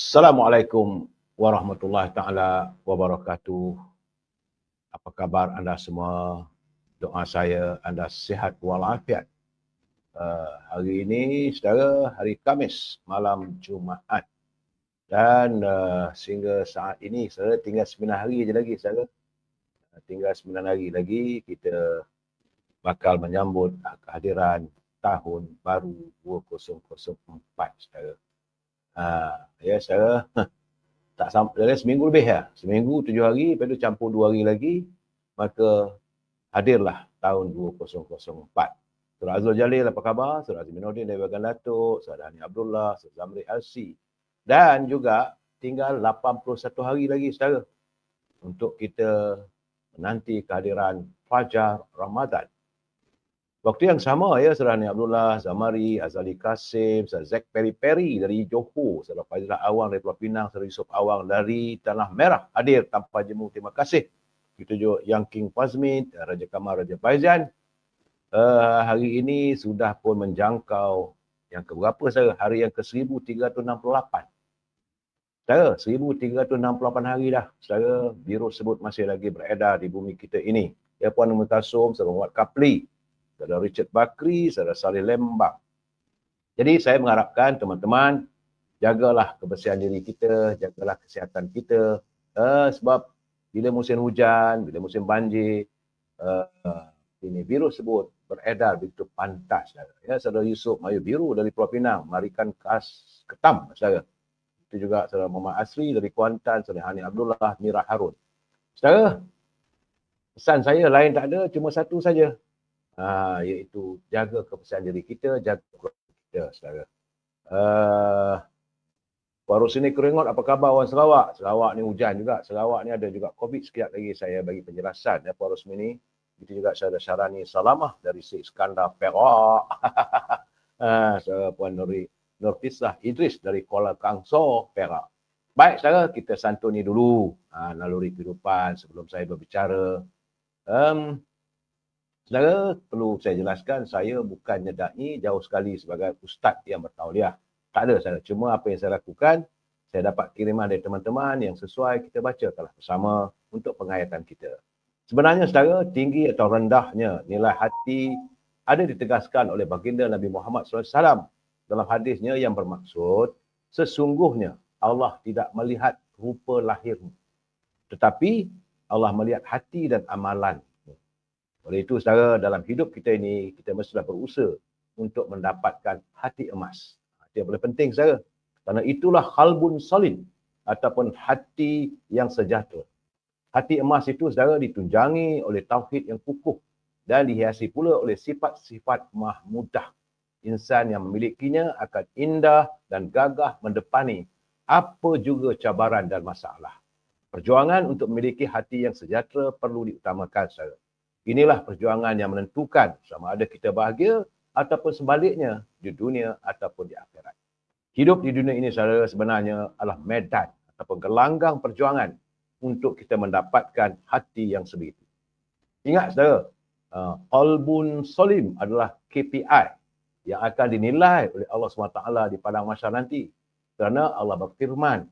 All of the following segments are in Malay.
Assalamualaikum warahmatullahi taala wabarakatuh. Apa khabar anda semua? Doa saya anda sihat walafiat. Hari ini saudara, hari Khamis, malam Jumaat. Dan sehingga saat ini saudara tinggal 9 hari je lagi saudara. Tinggal 9 hari lagi kita bakal menyambut kehadiran tahun baru 2004 saudara. Ya saudara. Tak sampai seminggu lebih ya. Seminggu 7 hari, lepas tu campur 2 hari lagi, maka hadirlah tahun 2004. Saudara Azrul Jalil, apa khabar? Saudara Azminuddin dari Bagan Datuk, Saudara Hani Abdullah, Saudara Zamri Alsi. Dan juga tinggal 81 hari lagi saudara untuk kita menanti kehadiran Fajar Ramadan. Waktu yang sama ya, Saudara Hani Abdullah, Zamari, Azali Kasim, Saudara Zack Peri-Peri dari Johor, Saudara Faizulah Awang dari Pulau Pinang, Saudara Yusof Awang dari Tanah Merah hadir tanpa jemu. Terima kasih. Kita juga Yang King Fazmin, Raja Kamal, Raja Faizan. Hari ini sudah pun menjangkau yang keberapa saudara? Hari yang ke-1368. Saudara, 1368 hari dah. Saudara, virus sebut masih lagi beredar di bumi kita ini. Ya Puan Mutasum, Saudara Muhammad Kapli, Saudara Richard Bakri, Saudara Salih Lembang. Jadi saya mengharapkan teman-teman jagalah kebersihan diri kita, jagalah kesihatan kita. Sebab bila musim hujan, bila musim banjir, ini virus sebut beredar begitu pantas. Ya, Saudara Yusof Mayu Biru dari Pulau Pinang, Marikan Khas Ketam, saudara. Itu juga Saudara Muhammad Asri dari Kuantan, Saudara Hani Abdullah, Mira Harun. Saudara, pesan saya lain tak ada, cuma satu saja. Iaitu jaga kebersihan diri kita, jaga keluarga kita, saudara. Baru sini Keringot, apa khabar orang Sarawak? Sarawak ni hujan juga. Sarawak ni ada juga COVID. Sekejap lagi saya bagi penjelasan ya Baru sini. Itu juga Saudara Syarani Salamah dari Syed Iskandar Perak. Saudara Puan Nurtisah Idris dari Kuala Kangso, Perak. Baik saudara, kita santuni dulu naluri kehidupan sebelum saya berbicara. Saudara, perlu saya jelaskan, saya bukannya da'i, jauh sekali sebagai ustaz yang bertauliah. Tak ada saudara. Cuma apa yang saya lakukan, saya dapat kiriman dari teman-teman yang sesuai, kita bacakanlah bersama untuk penghayatan kita. Sebenarnya saudara, tinggi atau rendahnya nilai hati ada ditegaskan oleh baginda Nabi Muhammad SAW dalam hadisnya yang bermaksud, sesungguhnya Allah tidak melihat rupa lahirmu, tetapi Allah melihat hati dan amalan. Oleh itu, saudara, dalam hidup kita ini, kita mestilah berusaha untuk mendapatkan hati emas. Itu yang paling penting, saudara. Kerana itulah qalbun salim, ataupun hati yang sejahtera. Hati emas itu, saudara, ditunjangi oleh tauhid yang kukuh dan dihiasi pula oleh sifat-sifat mahmudah. Insan yang memilikinya akan indah dan gagah mendepani apa juga cabaran dan masalah. Perjuangan untuk memiliki hati yang sejahtera perlu diutamakan, saudara. Inilah perjuangan yang menentukan sama ada kita bahagia ataupun sebaliknya di dunia ataupun di akhirat. Hidup di dunia ini saudara sebenarnya adalah medan ataupun gelanggang perjuangan untuk kita mendapatkan hati yang sebegitu. Ingat saudara, qalbun salim adalah KPI yang akan dinilai oleh Allah SWT di padang mahsyar nanti. Kerana Allah berfirman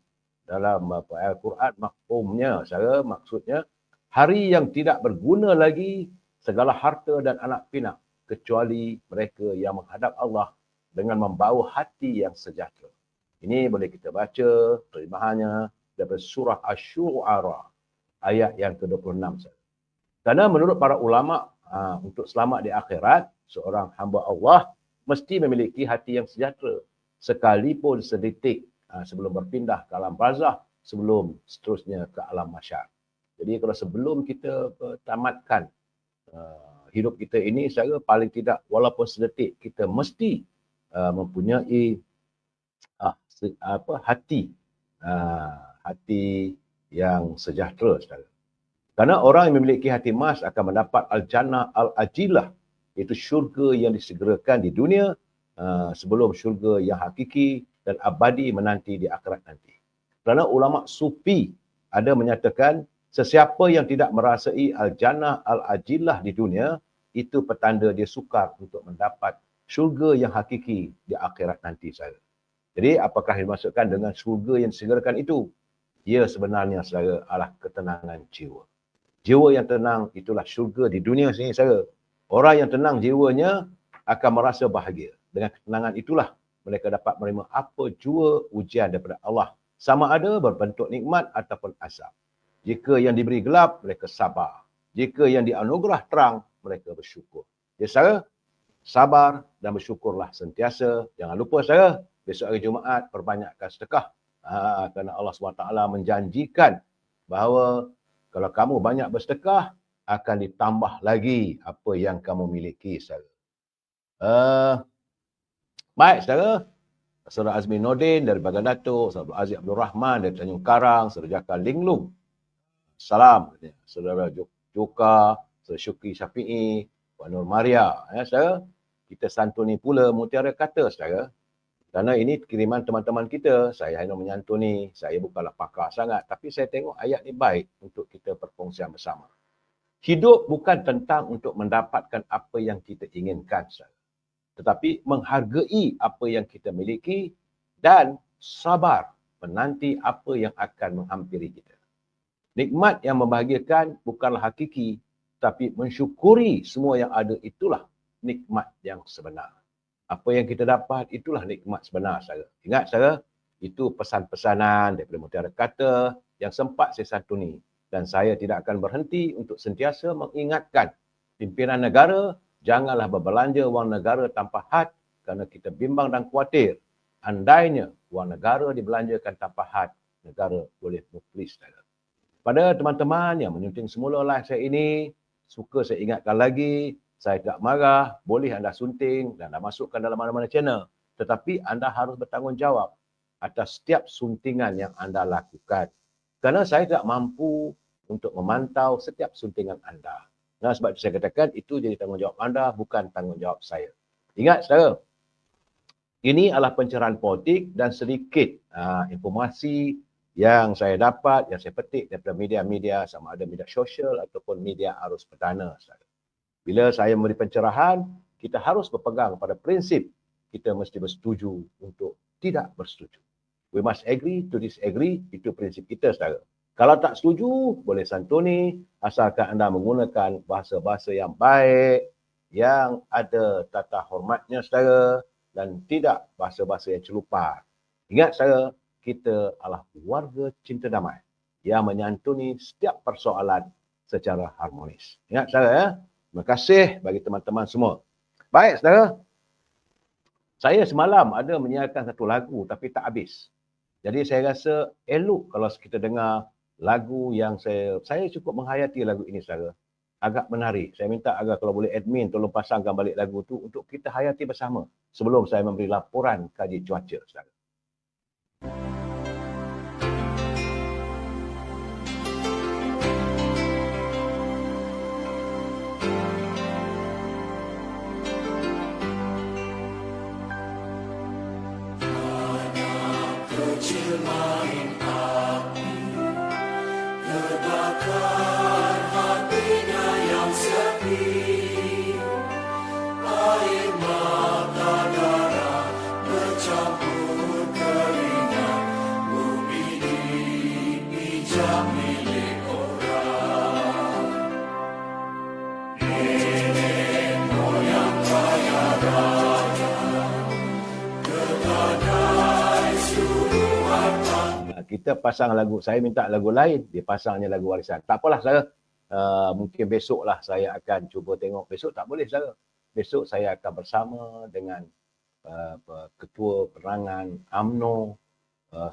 dalam Al-Quran mafhumnya, saudara, maksudnya hari yang tidak berguna lagi segala harta dan anak pinak kecuali mereka yang menghadap Allah dengan membawa hati yang sejahtera. Ini boleh kita baca terjemahannya daripada surah Asy-Syu'ara ayat yang ke-26. Kerana menurut para ulama, untuk selamat di akhirat, seorang hamba Allah mesti memiliki hati yang sejahtera sekalipun sedetik sebelum berpindah ke alam barzakh, sebelum seterusnya ke alam mahsyar. Jadi kalau sebelum kita tamatkan hidup kita ini, secara paling tidak walaupun sedetik, kita mesti mempunyai hati yang sejahtera, saudara. Kerana orang yang memiliki hati emas akan mendapat al-jannah al-ajilah, iaitu syurga yang disegerakan di dunia sebelum syurga yang hakiki dan abadi menanti di akhirat nanti. Kerana ulama sufi ada menyatakan sesiapa yang tidak merasai al-jannah al-ajilah di dunia, itu petanda dia sukar untuk mendapat syurga yang hakiki di akhirat nanti, saudara. Jadi apakah dimaksudkan dengan syurga yang disegerakan itu? Ia sebenarnya saudara adalah ketenangan jiwa. Jiwa yang tenang itulah syurga di dunia sini saudara. Orang yang tenang jiwanya akan merasa bahagia. Dengan ketenangan itulah mereka dapat menerima apa jua ujian daripada Allah. Sama ada berbentuk nikmat ataupun azab. Jika yang diberi gelap, mereka sabar. Jika yang dianugerah terang, mereka bersyukur. Jadi saudara, sabar dan bersyukurlah sentiasa. Jangan lupa saudara, besok hari Jumaat perbanyakkan sedekah. Kerana Allah SWT menjanjikan bahawa kalau kamu banyak bersedekah, akan ditambah lagi apa yang kamu miliki, saudara. Baik, saudara. Saudara Azmi Nordin dari Bagan Datuk, Saudara Aziz Abdul Rahman dari Tanjung Karang, Saudara Jaka Linglung. Salam. Saudara Joka, Saudara Syukri Syafi'i, Puan Nur Maria. Saudara, kita santuni pula Mutiara Kata, saudara. Kerana ini kiriman teman-teman kita, saya hanya menyantuni, saya bukanlah pakar sangat, tapi saya tengok ayat ni baik untuk kita perkongsian bersama. Hidup bukan tentang untuk mendapatkan apa yang kita inginkan, tetapi menghargai apa yang kita miliki dan sabar menanti apa yang akan menghampiri kita. Nikmat yang membahagiakan bukanlah hakiki, tapi mensyukuri semua yang ada itulah nikmat yang sebenar. Apa yang kita dapat itulah nikmat sebenar, saudara. Ingat, saudara, itu pesan-pesanan daripada Mutiara Kata yang sempat saya santuni. Dan saya tidak akan berhenti untuk sentiasa mengingatkan pimpinan negara, janganlah berbelanja wang negara tanpa had kerana kita bimbang dan khawatir. Andainya wang negara dibelanjakan tanpa had, negara boleh muflis, saudara. Pada teman-teman yang menyunting semula live saya ini, suka saya ingatkan lagi, saya tidak marah, boleh anda sunting dan anda masukkan dalam mana-mana channel. Tetapi anda harus bertanggungjawab atas setiap suntingan yang anda lakukan. Kerana saya tidak mampu untuk memantau setiap suntingan anda. Nah, sebab itu saya katakan itu jadi tanggungjawab anda, bukan tanggungjawab saya. Ingat, saudara, ini adalah pencerahan politik dan sedikit informasi yang saya dapat, yang saya petik daripada media-media, sama ada media sosial ataupun media arus perdana, saudara. Bila saya memberi pencerahan, kita harus berpegang pada prinsip kita mesti bersetuju untuk tidak bersetuju. We must agree to disagree, itu prinsip kita, saudara. Kalau tak setuju, boleh santuni, asalkan anda menggunakan bahasa-bahasa yang baik, yang ada tata hormatnya, saudara, dan tidak bahasa-bahasa yang celupar. Ingat, saudara, kita adalah warga cinta damai yang menyantuni setiap persoalan secara harmonis. Ingat, saudara, ya? Terima kasih bagi teman-teman semua. Baik, saudara. Saya semalam ada menyiarkan satu lagu tapi tak habis. Jadi saya rasa elok kalau kita dengar lagu yang saya cukup menghayati lagu ini, saudara. Agak menarik. Saya minta agar kalau boleh admin tolong pasangkan balik lagu tu untuk kita hayati bersama sebelum saya memberi laporan kaji cuaca, saudara. Kita pasang lagu, saya minta lagu lain, dia pasangnya lagu warisan. Tak apalah, saudara. Mungkin besoklah saya akan cuba tengok. Besok tak boleh, saudara. Besok saya akan bersama dengan Ketua Penerangan UMNO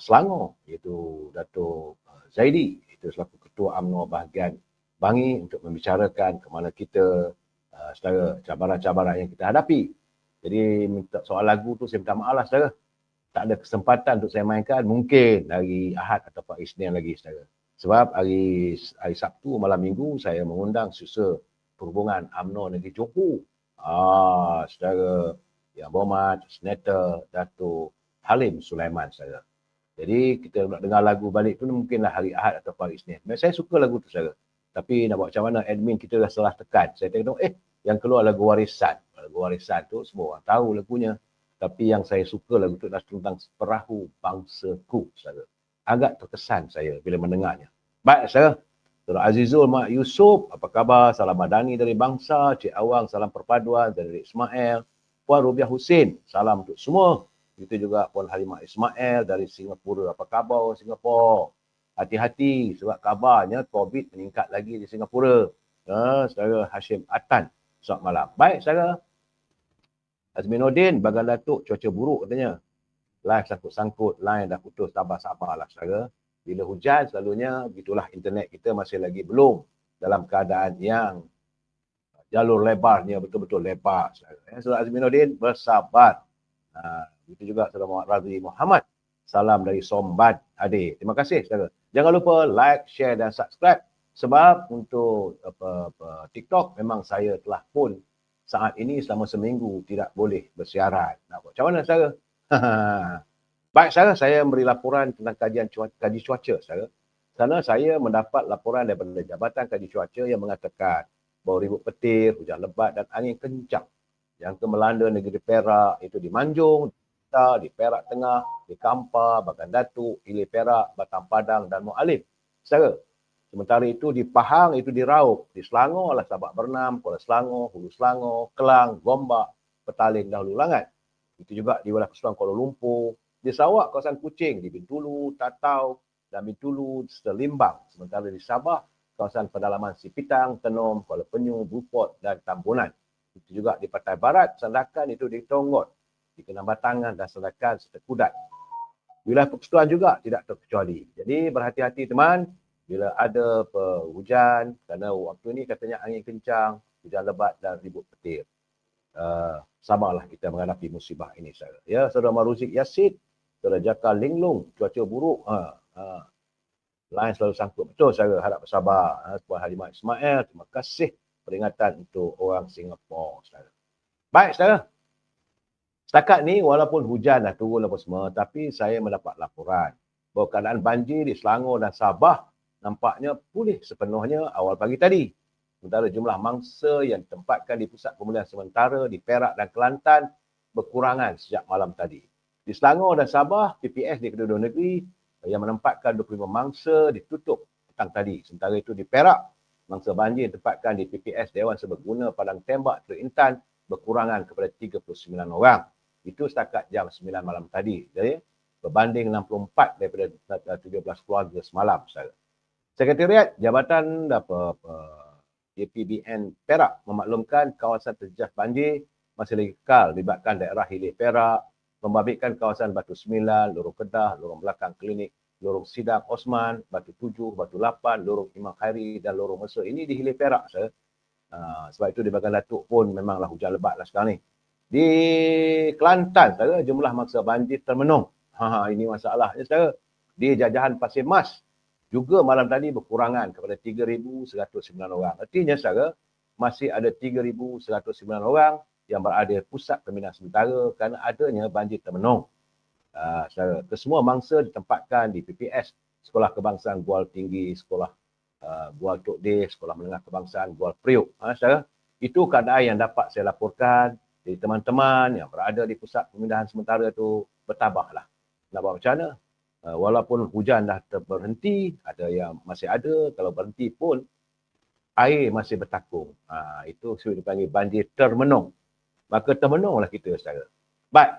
Selangor, iaitu Dato' Zaidi. Itu selaku Ketua UMNO bahagian Bangi untuk membicarakan ke mana kita, saudara, cabaran-cabaran yang kita hadapi. Jadi minta soal lagu tu saya minta maaf lah, saudara. Tak ada kesempatan untuk saya mainkan, mungkin hari Ahad atau hari Isnin lagi, saudara. Sebab hari Sabtu malam Minggu saya mengundang Susah Perhubungan UMNO Negeri Johor. Saudara Yang Berhormat Senator Dato' Halim Sulaiman, saudara. Jadi kita nak dengar lagu balik tu mungkinlah hari Ahad atau hari Isnin. Saya suka lagu tu, saudara. Tapi nak buat macam mana, admin kita dah salah tekan. Saya tengok yang keluar lagu warisan. Lagu warisan tu semua orang tahu lagunya. Tapi yang saya suka lagu tu adalah tentang perahu bangsaku, saudara. Agak terkesan saya bila mendengarnya. Baik, saudara. Saudara Azizul Mak Yusof, apa khabar? Salam Madani dari Bangsa. Cik Awang, salam perpaduan dari Ismail. Puan Rubiah Husin, salam untuk semua. Itu juga Puan Halimah Ismail dari Singapura. Apa khabar Singapura? Hati-hati sebab kabarnya COVID meningkat lagi di Singapura. Saudara Hashim Atan, selamat malam. Baik, saudara. Azminuddin, Bagan Datuk, cuaca buruk katanya. Live sangkut-sangkut, line dah putus, sabar-sabarlah saudara. Bila hujan selalunya, begitulah internet kita masih lagi belum dalam keadaan yang jalur lebarnya betul-betul lebar. Saudara Azminuddin, bersabar. Itu juga saudara Muhammad Razi Muhammad. Salam dari Somban Ade. Terima kasih saudara. Jangan lupa like, share dan subscribe. Sebab untuk TikTok memang saya telah pun saat ini selama seminggu tidak boleh bersiaran. Macam mana saudara? Baik saudara, saya memberi laporan tentang kaji cuaca saudara. Kerana saya mendapat laporan daripada Jabatan Kaji Cuaca yang mengatakan bahawa ribut petir, hujan lebat dan angin kencang yang melanda negeri Perak, itu di Manjung, di Perak Tengah, di Kampar, Bagan Datuk, Ilir Perak, Batang Padang dan Mualim. Saudara, sementara itu di Pahang itu di Raub, di Selangor lah Sabak Bernam, Kuala Selangor, Hulu Selangor, Kelang, Gombak, Petaling dan Hulu Langat. Itu juga di wilayah Kesultanan Kuala Lumpur, di Sarawak kawasan Kuching, di Bintulu, Tatau dan Bintulu serta Limbang. Sementara di Sabah kawasan pedalaman Sipitang, Tenom, Kuala Penyu, Beaufort dan Tambunan. Itu juga di Pantai Barat, Sandakan itu di Tonggol, di Kenambatangan dan Sandakan serta Kudat. Wilayah Persekutuan juga tidak terkecuali. Jadi berhati-hati teman, bila ada hujan, kerana waktu ini katanya angin kencang, hujan lebat dan ribut petir. Sabarlah kita menghadapi musibah ini saudara. Ya, saudara Maruzik Yasid, saudara Jaka Linglung, cuaca buruk. Lain selalu sangkut. Betul saudara, harap bersabar. Puan Halimah Ismail, terima kasih peringatan untuk orang Singapura saudara. Baik saudara. Setakat ni walaupun hujan dah turun apa semua, tapi saya mendapat laporan bahawa keadaan banjir di Selangor dan Sabah nampaknya pulih sepenuhnya awal pagi tadi. Sementara jumlah mangsa yang ditempatkan di pusat pemulihan sementara di Perak dan Kelantan berkurangan sejak malam tadi. Di Selangor dan Sabah, PPS di kedua-dua negeri yang menempatkan 25 mangsa ditutup petang tadi. Sementara itu di Perak, mangsa banjir ditempatkan di PPS Dewan Serbaguna Padang Tembak Teluk Intan berkurangan kepada 39 orang. Itu setakat jam 9 malam tadi. Jadi, berbanding 64 daripada 17 keluarga semalam. Sekretariat Jabatan JPBN Perak memaklumkan kawasan terjejas banjir masih lagi kekal melibatkan daerah Hilir Perak, membabitkan kawasan Batu 9, Lorong Kedah, Lorong Belakang Klinik, Lorong Sidang Osman, Batu 7, Batu 8, Lorong Imam Khairi dan Lorong Mesir. Ini di Hilir Perak. Sebab itu di Bagan Datuk pun memanglah hujan lebat lah sekarang ni. Di Kelantan, saudara, jumlah mangsa banjir termenung. Ini masalahnya, saudara. Di Jajahan Pasir Mas, juga malam tadi berkurangan kepada 3,109 orang. Artinya, saudara, masih ada 3,109 orang yang berada di pusat pembinaan sementara kerana adanya banjir termenung. Saudara, kesemua mangsa ditempatkan di PPS, Sekolah Kebangsaan Gual Tinggi, Sekolah Gual Tok De, Sekolah Menengah Kebangsaan Gual Priuk. Saudara, itu keadaan yang dapat saya laporkan. Jadi teman-teman yang berada di pusat pemindahan sementara itu bertabahlah. Nak buat macam mana? Walaupun hujan dah berhenti, ada yang masih ada, kalau berhenti pun air masih bertakung. Itu sudah dipanggil banjir termenung. Maka termenunglah kita saudara. Baik.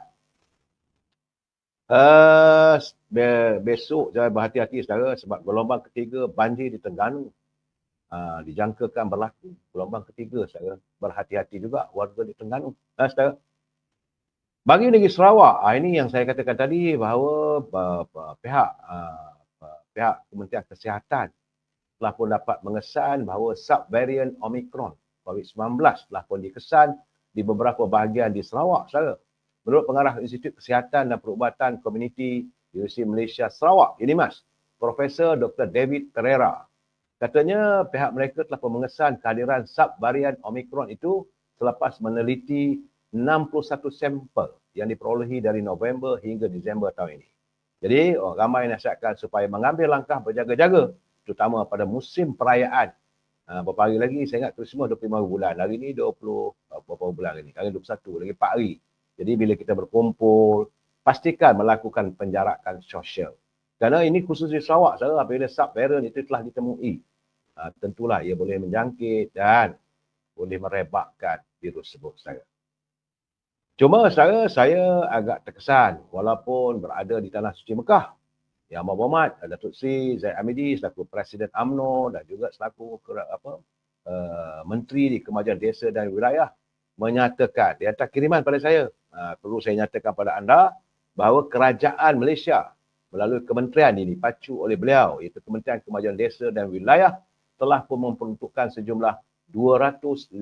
Besok jangan berhati-hati saudara sebab gelombang ketiga banjir di Terengganu dijangkakan berlaku gelombang ketiga saudara. Berhati-hati juga warga di Terengganu. Saudara. Bagi negeri Sarawak, ini yang saya katakan tadi bahawa pihak Kementerian Kesihatan telah pun dapat mengesan bahawa subvarian Omicron COVID-19 telah pun dikesan di beberapa bahagian di Sarawak. Saudara. Menurut pengarah Institut Kesihatan dan Perubatan Komuniti Universiti Malaysia Sarawak, UNIMAS, Profesor Dr. David Pereira, katanya pihak mereka telah mengesan kehadiran subvarian Omicron itu selepas meneliti 61 sampel yang diperolehi dari November hingga Disember tahun ini. Jadi, ramai nasihatkan supaya mengambil langkah berjaga-jaga, terutama pada musim perayaan. Beberapa hari lagi, saya ingat Christmas 25 bulan. Hari ini 20, berapa bulan hari ini? Hari 21, lagi 4 hari. Jadi bila kita berkumpul, pastikan melakukan penjarakan sosial. Kerana ini khusus di Sarawak, saudara, apabila subvarian itu telah ditemui, tentulah ia boleh menjangkit dan boleh merebakkan virus tersebut, saudara. Cuma saya agak terkesan walaupun berada di Tanah Suci Mekah. Yang Berhormat Datuk Seri Zahid Hamidi selaku Presiden UMNO dan juga selaku Menteri di Kemajuan Desa dan Wilayah menyatakan, dia hantar kiriman pada saya. Perlu saya nyatakan pada anda bahawa kerajaan Malaysia melalui kementerian ini dipacu oleh beliau, iaitu Kementerian Kemajuan Desa dan Wilayah, telah pun memperuntukkan sejumlah 255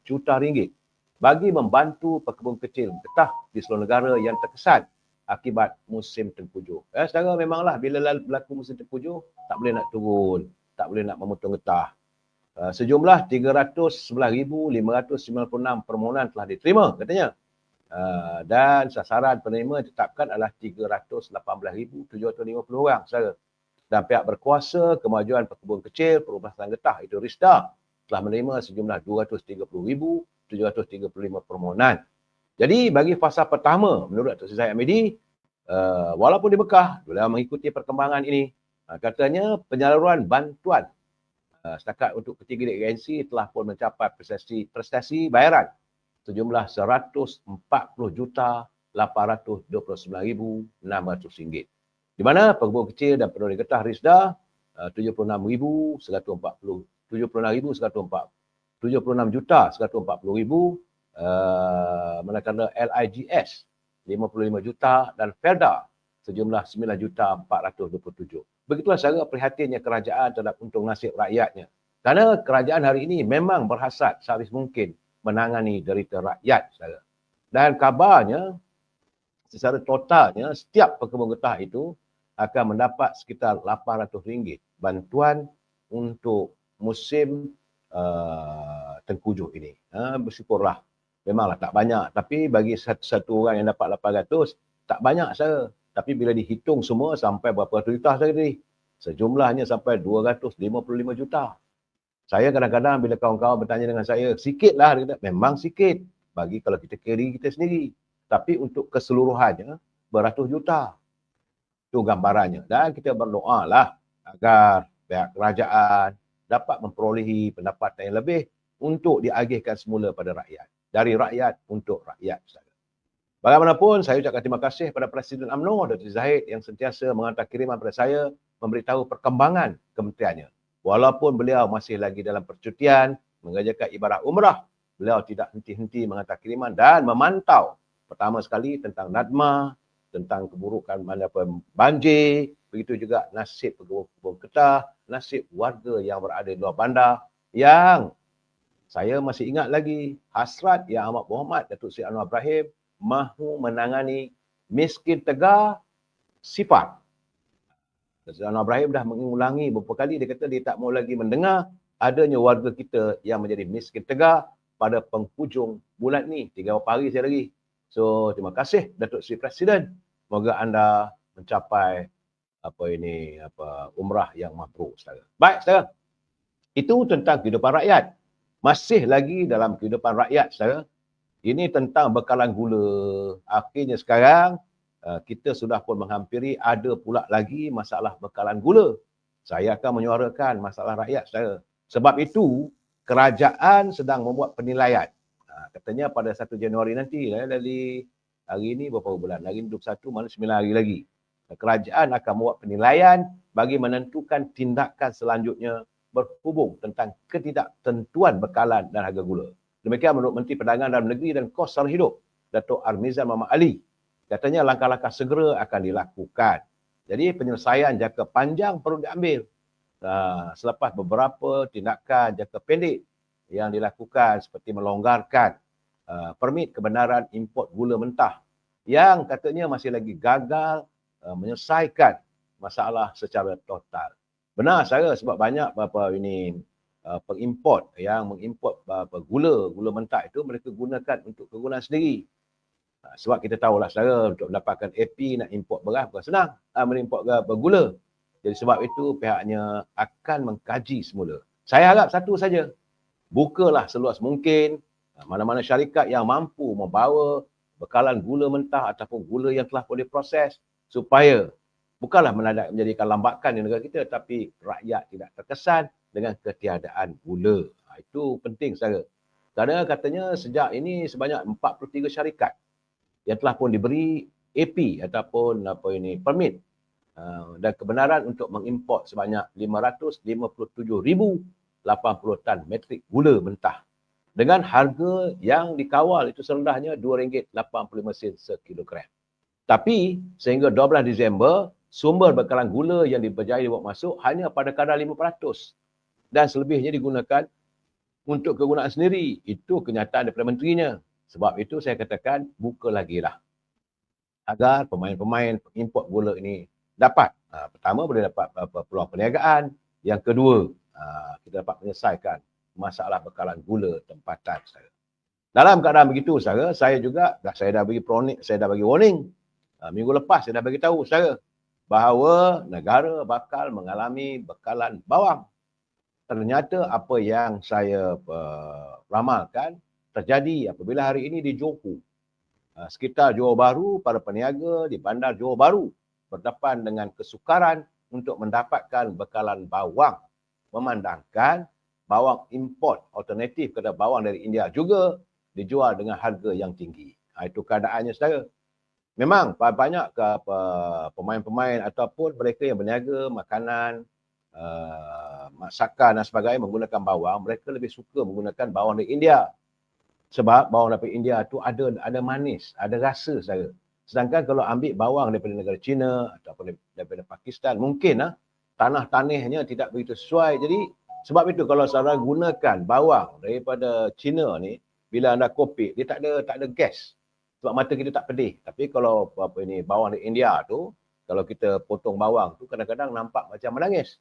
juta ringgit bagi membantu pekebun kecil getah di seluruh negara yang terkesan akibat musim tengkujuh. Saudara, memanglah bila berlaku musim tengkujuh, tak boleh nak turun, tak boleh nak memotong getah. Sejumlah 311,596 permohonan telah diterima, katanya. Dan sasaran penerima ditetapkan adalah 318,750 orang, saudara. Dan pihak berkuasa Kemajuan Pekebun Kecil Perubatan Getah, itu RISDA, telah menerima sejumlah 230,735 permohonan. Jadi bagi fasa pertama, menurut Datuk Seri Zahid Hamidi, walaupun di Mekah, beliau mengikuti perkembangan ini, katanya penyaluran bantuan setakat untuk ketiga agensi telah pun mencapai prestasi bayaran sejumlah RM140,829,600. Di mana pekebun kecil dan penuri getah RISDA 76,140,000, manakala LIGS 55 juta dan Felda sejumlah 9,427. Begitulah cara prihatinnya kerajaan terhadap untung nasib rakyatnya. Kerana kerajaan hari ini memang berhasrat sehabis mungkin menangani derita rakyat, saudara. Dan kabarnya secara totalnya setiap pekebun getah itu akan mendapat sekitar RM800 bantuan untuk musim tengkujuh ini. Bersyukurlah. Memanglah tak banyak, tapi bagi satu orang yang dapat 800, tak banyak, saudara. Tapi bila dihitung semua sampai berapa ratus juta tadi, sejumlahnya sampai 255 juta. Saya kadang-kadang bila kawan-kawan bertanya dengan saya, sikitlah, dia kata, memang sikit bagi kalau kita carry kita sendiri. Tapi untuk keseluruhannya, beratus juta. Itu gambarannya. Dan kita berdoalah agar pihak kerajaan dapat memperolehi pendapatan yang lebih untuk diagihkan semula pada rakyat. Dari rakyat untuk rakyat. Bagaimanapun, saya ucapkan terima kasih kepada Presiden UMNO, Datuk Zahid, yang sentiasa menghantar kiriman pada saya, memberitahu perkembangan kementeriannya. Walaupun beliau masih lagi dalam percutian, mengerjakan ibadah umrah, beliau tidak henti-henti menghantar kiriman dan memantau pertama sekali tentang NADMA, tentang keburukan banjir, begitu juga nasib pekebun getah, nasib warga yang berada di luar bandar, yang saya masih ingat lagi hasrat Yang Amat Berhormat Datuk Seri Anwar Ibrahim mahu menangani miskin tegar sifat. Datuk Seri Anwar Ibrahim dah mengulangi beberapa kali, dia kata dia tak mahu lagi mendengar adanya warga kita yang menjadi miskin tegar pada penghujung bulan ni. 3 hari saya lagi. So, terima kasih Datuk Seri Presiden. Semoga anda mencapai umrah yang mabrur, saudara. Baik, saudara. Itu tentang kehidupan rakyat. Masih lagi dalam kehidupan rakyat, saudara. Ini tentang bekalan gula. Akhirnya sekarang kita sudah pun menghampiri ada pula lagi masalah bekalan gula. Saya akan menyuarakan masalah rakyat, saudara. Sebab itu kerajaan sedang membuat penilaian. Katanya pada 1 Januari nanti, dari hari ini berapa bulan? Hari ini 21, mana 9 hari lagi. Kerajaan akan membuat penilaian bagi menentukan tindakan selanjutnya berhubung tentang ketidaktentuan bekalan dan harga gula. Demikian menurut Menteri Perdagangan Dalam Negeri dan Kos Sara Hidup, Datuk Armizan Muhammad Ali. Katanya langkah-langkah segera akan dilakukan. Jadi penyelesaian jangka panjang perlu diambil. Selepas beberapa tindakan jangka pendek yang dilakukan seperti melonggarkan permit kebenaran import gula mentah yang katanya masih lagi gagal menyelesaikan masalah secara total. Benar saya, sebab banyak pengimport yang mengimport gula mentah itu mereka gunakan untuk kegunaan sendiri. Sebab kita tahulah saudara, untuk mendapatkan AP nak import beras bukan senang, mengimport gula. Jadi sebab itu pihaknya akan mengkaji semula. Saya harap satu saja, bukalah seluas mungkin mana-mana syarikat yang mampu membawa bekalan gula mentah ataupun gula yang telah pun diproses supaya bukanlah menjadikan lambakan di negara kita, tapi rakyat tidak terkesan dengan ketiadaan gula. Itu penting saudara. Kerana katanya sejak ini sebanyak 43 syarikat yang telah pun diberi AP ataupun permit dan kebenaran untuk mengimport sebanyak 557,080 tan metrik gula mentah dengan harga yang dikawal itu serendahnya RM2.85 sekilogram. Tapi sehingga 12 Disember, sumber bekalan gula yang diberjaya dibawa masuk hanya pada kadar 5% dan selebihnya digunakan untuk kegunaan sendiri. Itu kenyataan daripada menterinya. Sebab itu saya katakan buka lagi lah agar pemain-pemain import gula ini dapat. Pertama boleh dapat peluang perniagaan. Yang kedua, kita dapat menyelesaikan masalah bekalan gula tempatan. Dalam keadaan begitu, saya dah bagi warning. Minggu lepas saya dah bagi tahu bahawa negara bakal mengalami bekalan bawang. Ternyata apa yang saya ramalkan terjadi apabila hari ini di Johor, sekitar Johor Bahru, para peniaga di bandar Johor Bahru berdepan dengan kesukaran untuk mendapatkan bekalan bawang, memandangkan bawang import alternatif kepada bawang dari India juga dijual dengan harga yang tinggi. Itu keadaannya saudara. Memang banyak pemain-pemain ataupun mereka yang berniaga makanan, masakan dan sebagainya menggunakan bawang, mereka lebih suka menggunakan bawang dari India. Sebab bawang daripada India tu ada manis, ada rasa saudara. Sedangkan kalau ambil bawang daripada negara China ataupun daripada Pakistan, mungkin tanah-tanihnya tidak begitu sesuai. Jadi sebab itu kalau saudara gunakan bawang daripada China ni, bila anda kopik, dia tak ada gas. Sebab mata kita tak pedih. Tapi kalau bawang dari India tu, kalau kita potong bawang tu kadang-kadang nampak macam menangis.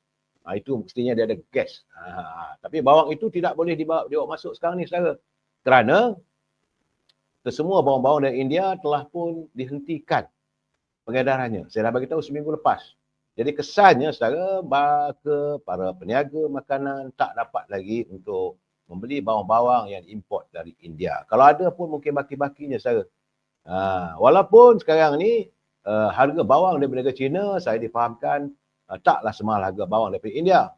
Itu mestinya dia ada gas. Tapi bawang itu tidak boleh dibawa masuk sekarang ni saudara. Kerana kesemua bawang-bawang dari India telah pun dihentikan pengedarannya. Saya dah bagi tahu seminggu lepas. Jadi kesannya saudara, ke para peniaga makanan tak dapat lagi untuk membeli bawang-bawang yang import dari India. Kalau ada pun mungkin baki-bakinya saudara. Walaupun sekarang ni harga bawang daripada China saya difahamkan taklah semahal harga bawang daripada India.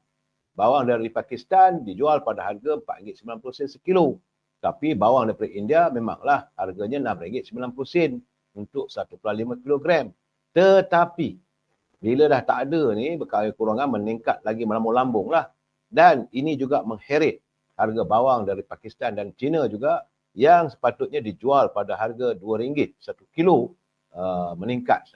Bawang dari Pakistan dijual pada harga RM4.90 sekilo. Tapi bawang daripada India memanglah harganya RM6.90 untuk 1,5 kilogram. Tetapi bila dah tak ada ni, berkali kurangan meningkat lagi melambung-lambung lah. Dan ini juga mengheret harga bawang dari Pakistan dan China juga yang sepatutnya dijual pada harga RM2 1 kilo meningkat.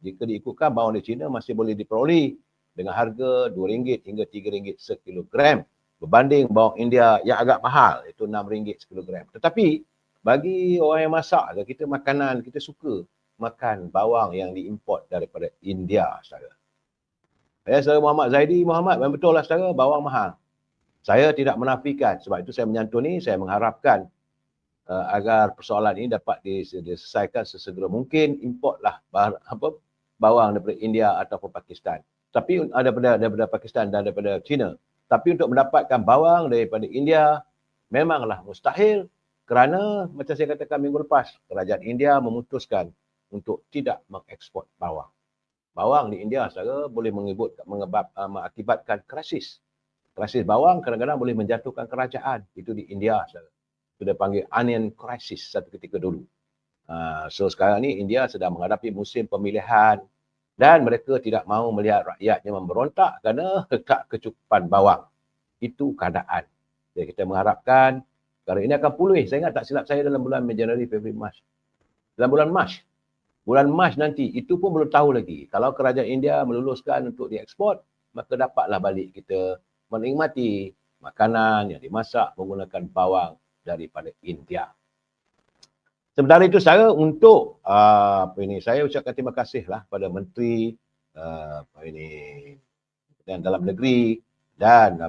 Jika diikutkan bawang dari China masih boleh diperoleh dengan harga RM2 hingga RM3 sekilogram. Berbanding bawang India yang agak mahal, itu RM6 sekilogram. Tetapi bagi orang yang masak, kita makanan, kita suka makan bawang yang diimport daripada India, saudara. Saudara Muhammad Zaidi, memang betul lah saudara, bawang mahal. Saya tidak menafikan, sebab itu saya menyantuni, saya mengharapkan agar persoalan ini dapat diselesaikan sesegera mungkin. Importlah bawang daripada India ataupun Pakistan. Tapi daripada Pakistan dan daripada China. Tapi untuk mendapatkan bawang daripada India memanglah mustahil kerana macam saya katakan minggu lepas, kerajaan India memutuskan untuk tidak mengeksport bawang. Bawang di India saudara boleh mengakibatkan krisis. Krisis bawang kadang-kadang boleh menjatuhkan kerajaan. Itu di India saudara. Itu dia panggil onion crisis satu ketika dulu. So sekarang ni India sedang menghadapi musim pemilihan dan mereka tidak mahu melihat rakyatnya memberontak kerana kecukupan bawang. Itu keadaan. Jadi kita mengharapkan perkara ini akan pulih. Saya ingat tak silap saya dalam bulan Januari, Februari, Mac. Dalam bulan Mac. Bulan Mac nanti, itu pun belum tahu lagi. Kalau kerajaan India meluluskan untuk dieksport, maka dapatlah balik kita menikmati makanan yang dimasak menggunakan bawang daripada India. Sementara itu saya untuk saya ucapkan terima kasihlah pada Menteri Dalam Negeri dan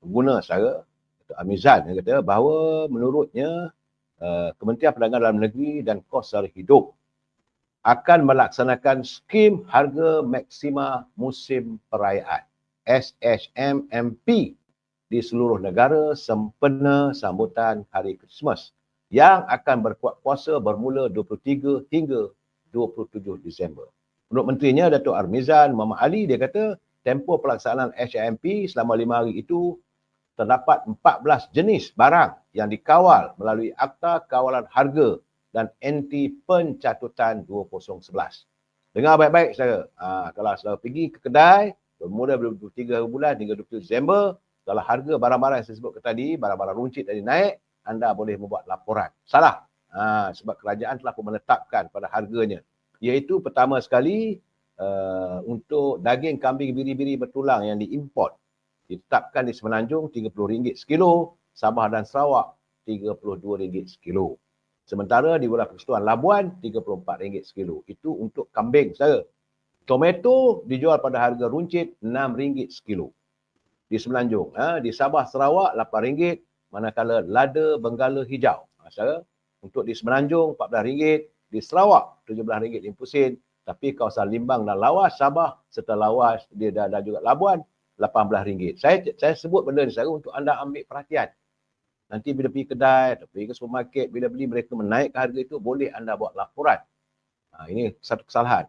pengguna saya Amizan yang kata bahawa menurutnya Kementerian Perdagangan Dalam Negeri dan Kos Sara Hidup akan melaksanakan skim harga maksima musim perayaan SHMMP di seluruh negara sempena sambutan Hari Krismas yang akan berkuat puasa bermula 23 hingga 27 Disember. Menurut menterinya Datuk Armizan Muhammad Ali, dia kata tempoh pelaksanaan HIMP selama 5 hari itu terdapat 14 jenis barang yang dikawal melalui Akta Kawalan Harga dan Anti Pencatutan 2011. Dengar baik-baik saudara. Kalau saudara pergi ke kedai bermula 23 bulan hingga 27 Disember, kalau harga barang-barang yang saya sebut tadi, barang-barang runcit tadi naik, anda boleh membuat laporan. Salah. Sebab kerajaan telah pun menetapkan pada harganya. Iaitu pertama sekali untuk daging kambing biri-biri bertulang yang diimport ditetapkan di Semenanjung RM30 sekilo, Sabah dan Sarawak RM32 sekilo. Sementara di wilayah Persekutuan Labuan RM34 sekilo. Itu untuk kambing saudara. Tomato dijual pada harga runcit RM6 sekilo. Di Semenanjung, di Sabah Sarawak RM8, manakala lada benggala hijau. Saudara, untuk di Semenanjung RM14, di Sarawak RM17.50, tapi kawasan Limbang dan Lawas, Sabah serta Lawas dia dan juga Labuan RM18. Saya sebut benda ni saudara untuk anda ambil perhatian. Nanti bila pergi kedai atau pergi ke supermarket, bila beli mereka menaikkan harga itu, boleh anda buat laporan. Ini satu kesalahan.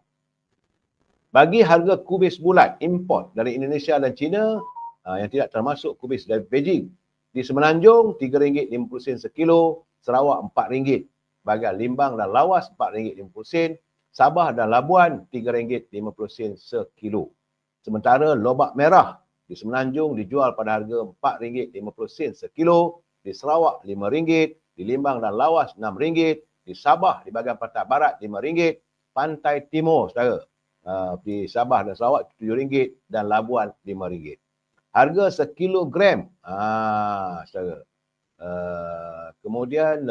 Bagi harga kubis bulat import dari Indonesia dan China yang tidak termasuk kubis dari Beijing, di Semenanjung RM3.50 sekilo, Sarawak RM4, bahagian Limbang dan Lawas RM4.50, Sabah dan Labuan RM3.50 sekilo. Sementara lobak merah di Semenanjung dijual pada harga RM4.50 sekilo, di Sarawak RM5, di Limbang dan Lawas RM6, di Sabah di bahagian pantai barat RM5, pantai timur saudara di Sabah dan Sarawak RM7 dan Labuan RM5. Harga sekilogram saudara. Kemudian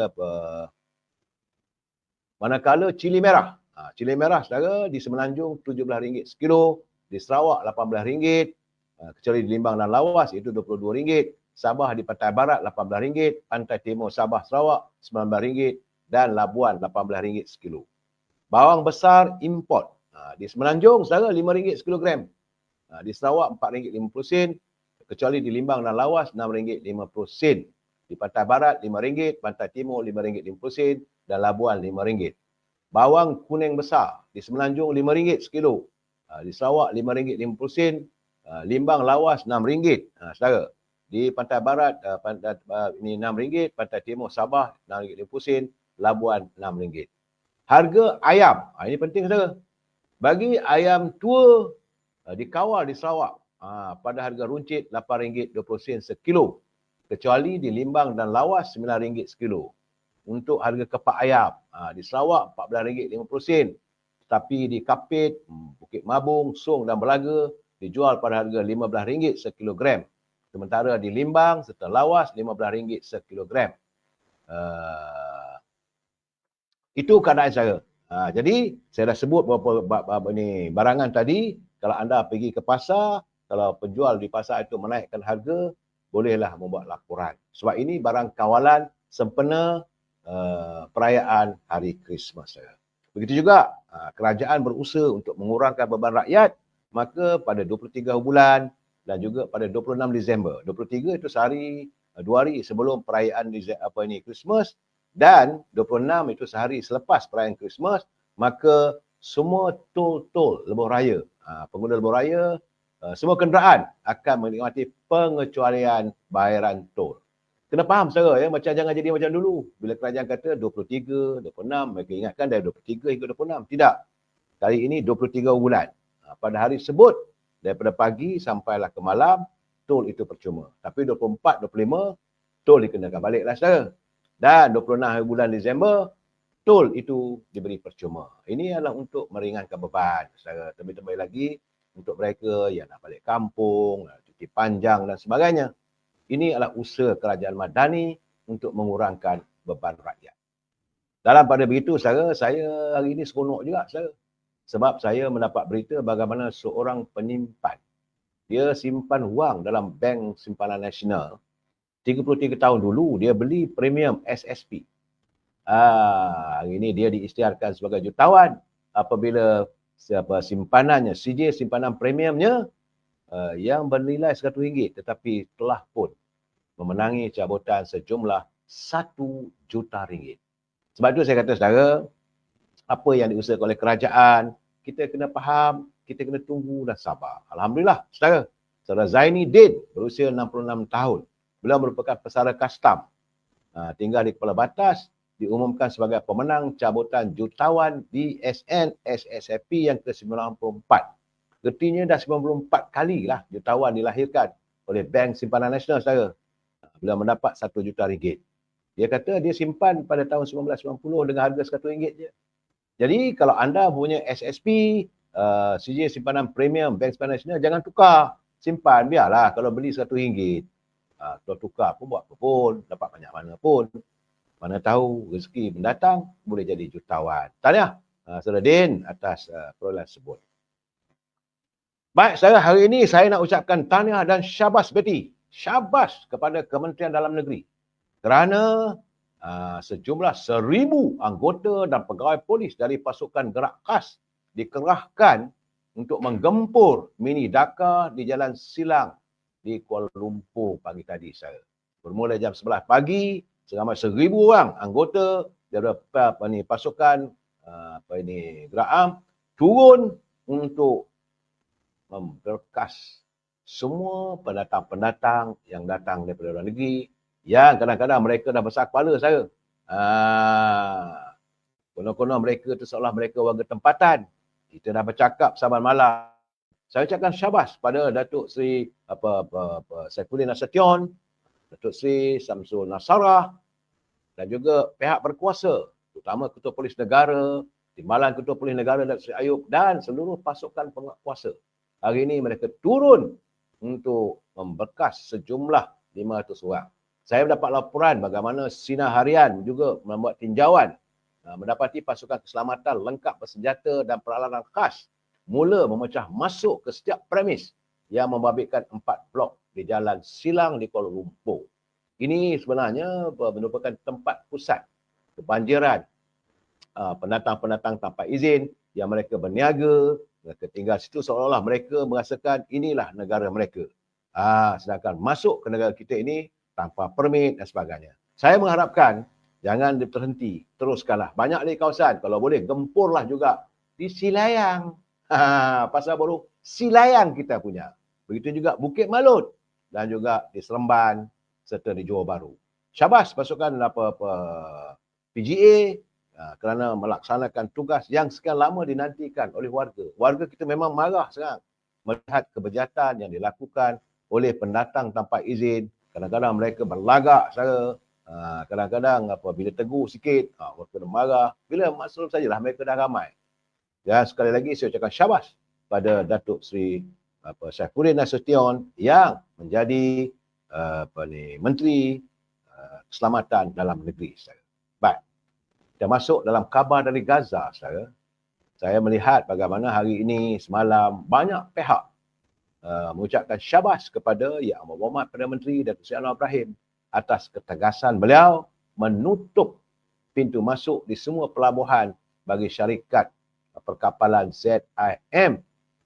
manakala cili merah. Cili merah saudara di Semenanjung RM17 sekilo, di Sarawak RM18, kecuali di Limbang dan Lawas itu RM22, Sabah di Pantai Barat RM18, Pantai Timur Sabah Sarawak RM19 dan Labuan RM18 sekilo. Bawang besar import di Semenanjung saudara RM5 sekilogram, di Sarawak RM4.50, kecuali di Limbang dan Lawas RM6.50, di Pantai Barat RM5, Pantai Timur RM5.50 dan Labuan RM5. Bawang kuning besar di Semenanjung RM5 sekilo, di Sarawak RM5.50, Limbang Lawas RM6, saudara. Di Pantai Barat ini RM6, Pantai Timur Sabah RM6.50, Labuan RM6. Harga ayam, ini penting saudara. Bagi ayam tua dikawal di Sarawak pada harga runcit RM8.20 sekilo, kecuali di Limbang dan Lawas RM9 sekilo. Untuk harga kepak ayam di Sarawak RM14.50, tapi di Kapit, Bukit Mabung, Song dan Belaga dijual pada harga RM15 sekilogram. Sementara di Limbang serta Lawas RM15 sekilogram. Itu keadaan saya. Jadi saya dah sebut beberapa ni barangan tadi. Kalau anda pergi ke pasar, kalau penjual di pasar itu menaikkan harga, bolehlah membuat laporan. Sebab ini barang kawalan sempena perayaan Hari Krismas. Begitu juga kerajaan berusaha untuk mengurangkan beban rakyat, maka pada 23 bulan dan juga pada 26 Disember. 23 itu sehari, 2 hari sebelum perayaan Krismas, dan 26 itu sehari selepas perayaan Krismas, maka semua tol-tol lebuh raya, pengguna lebuh raya, semua kenderaan akan menikmati pengecualian bayaran tol. Kena faham saudara ya, macam jangan jadi macam dulu. Bila kerajaan kata 23, 26, mereka ingatkan dari 23 hingga 26. Tidak. Kali ini 23 bulan. Pada hari sebut, daripada pagi sampailah ke malam, tol itu percuma. Tapi 24, 25, tol dikenakan baliklah saudara. Dan 26 bulan Disember, tol itu diberi percuma. Ini adalah untuk meringankan beban saudara. Terlebih-lebih lagi untuk mereka yang nak balik kampung, cuti panjang dan sebagainya. Ini adalah usaha kerajaan Madani untuk mengurangkan beban rakyat. Dalam pada begitu, saya hari ini seronok juga, sebab saya mendapat berita bagaimana seorang penyimpan, dia simpan wang dalam Bank Simpanan Nasional, 33 tahun dulu, dia beli premium SSP. Hari ini dia diisytiharkan sebagai jutawan apabila simpanannya, CJ simpanan premiumnya, yang bernilai RM100 tetapi telah pun memenangi cabutan sejumlah RM1 juta. Sebab itu saya kata saudara, apa yang diusahakan oleh kerajaan, kita kena faham, kita kena tunggu dan sabar. Alhamdulillah, saudara. Saudara Zaini Din berusia 66 tahun. Beliau merupakan pesara kastam. Tinggal di Kepala Batas, diumumkan sebagai pemenang cabutan jutawan BSN SSFP yang ke-94. Artinya dah 94 kali lah jutawan dilahirkan oleh Bank Simpanan Nasional, saudara. Beliau mendapat RM1 juta. Dia kata dia simpan pada tahun 1990 dengan harga RM1 je. Jadi kalau anda punya SSP, sijil simpanan premium Bank Simpanan Nasional, jangan tukar. Simpan, biarlah kalau beli RM1. Kalau tukar pun buat apa pun, dapat banyak mana pun. Mana tahu rezeki mendatang boleh jadi jutawan. Tahniah Saudara Din atas perolehan tersebut. Baik, saudara, hari ini saya nak ucapkan tahniah dan syabas Betty. Syabas kepada Kementerian Dalam Negeri kerana sejumlah 1,000 anggota dan pegawai polis dari pasukan gerak khas dikerahkan untuk menggempur mini Dhaka di Jalan Silang di Kuala Lumpur pagi tadi, saya. Bermula jam 11 pagi, seramai 1,000 orang anggota daripada pasukan gerak am turun untuk memberkas semua pendatang-pendatang yang datang daripada luar negeri yang kadang-kadang mereka dah besar kepala, saya. Konon-konon mereka tu seolah mereka warga tempatan. Kita dah bercakap saban malam. Saya ucapkan syabas pada Datuk Seri Saifuddin Nasution, Datuk Seri Samsul Nasarah dan juga pihak berkuasa, terutama Ketua Polis Negara, Timbalan Ketua Polis Negara Datuk Seri Ayub dan seluruh pasukan penguasa. Hari ini mereka turun untuk memberkas sejumlah 500 orang. Saya mendapat laporan bagaimana Sinar Harian juga membuat tinjauan mendapati pasukan keselamatan lengkap bersenjata dan peralatan khas mula memecah masuk ke setiap premis yang membabitkan 4 blok di Jalan Silang di Kuala Lumpur. Ini sebenarnya merupakan tempat pusat kebanjiran pendatang-pendatang tanpa izin yang mereka berniaga, mereka tinggal situ seolah-olah mereka merasakan inilah negara mereka. Sedangkan masuk ke negara kita ini tanpa permit dan sebagainya. Saya mengharapkan jangan berhenti, teruskanlah. Banyak di kawasan, kalau boleh gempurlah juga di Silayang. Pasal baru Silayang kita punya. Begitu juga Bukit Malut dan juga di Seremban serta di Johor Bahru. Syabas pasukan PGA kerana melaksanakan tugas yang sekian lama dinantikan oleh warga. Warga kita memang marah sekarang melihat kebejahatan yang dilakukan oleh pendatang tanpa izin. Kadang-kadang mereka berlagak secara kadang-kadang bila tegur sikit, mereka marah. Bila maksud sajalah mereka dah ramai. Dan sekali lagi saya ucapkan syabas pada Datuk Seri Saifuddin Nasution yang menjadi Menteri Keselamatan Dalam Negeri. Baik, kita masuk dalam khabar dari Gaza. Saya melihat bagaimana hari ini semalam banyak pihak mengucapkan syabas kepada Yang Amat Berhormat Perdana Menteri Datuk Seri Anwar Ibrahim atas ketegasan beliau menutup pintu masuk di semua pelabuhan bagi syarikat perkapalan ZIM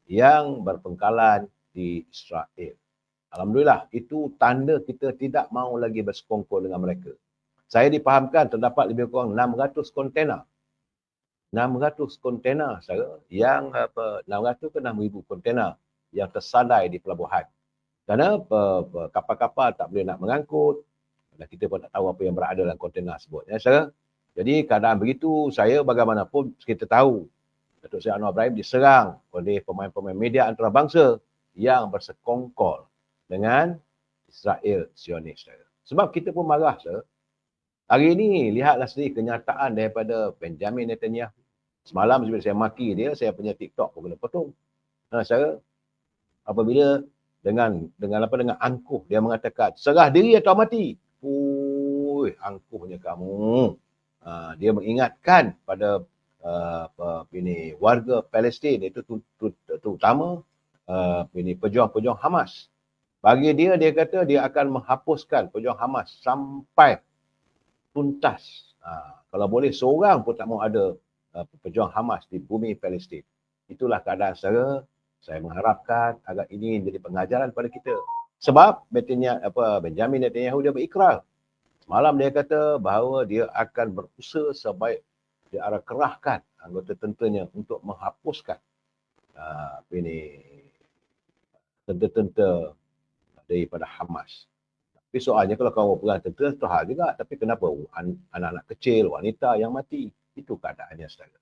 yang berpengkalan di Israel. Alhamdulillah, itu tanda kita tidak mahu lagi bersekongkol dengan mereka. Saya dipahamkan terdapat lebih kurang 600 kontena. 600 kontena saya yang 600 ke 6,000 kontena yang tersadai di pelabuhan. Kerana kapal-kapal tak boleh nak mengangkut dan kita pun tak tahu apa yang berada dalam kontena tersebut. Ya, saudara. Jadi keadaan begitu, saya bagaimanapun kita tahu Datuk Seri Anwar Ibrahim diserang oleh pemain-pemain media antarabangsa yang bersekongkol dengan Israel Zionis. Sebab kita pun marah. Saudara. Hari ini lihatlah sendiri kenyataan daripada Benjamin Netanyahu. Semalam bila saya maki dia, saya punya TikTok pun kena potong. Saya apabila dengan angkuh dia mengatakan serah diri atau mati. Angkuhnya kamu. Dia mengingatkan pada warga Palestin, itu terutama pejuang-pejuang Hamas. Bagi dia kata dia akan menghapuskan pejuang Hamas sampai tuntas. Kalau boleh seorang pun tak mau ada pejuang Hamas di bumi Palestin. Itulah keadaan saya mengharapkan agar ini menjadi pengajaran pada kita. Sebab Benjamin Netanyahu dia berikrar Semalam dia kata bahawa dia akan berusaha sebaik dia akan kerahkan anggota tenteranya untuk menghapuskan apa ini tentera-tentera daripada Hamas. Tapi soalnya kalau kamu perang tentera itu hal juga. Tapi kenapa anak-anak kecil, wanita yang mati? Itu keadaannya saudara.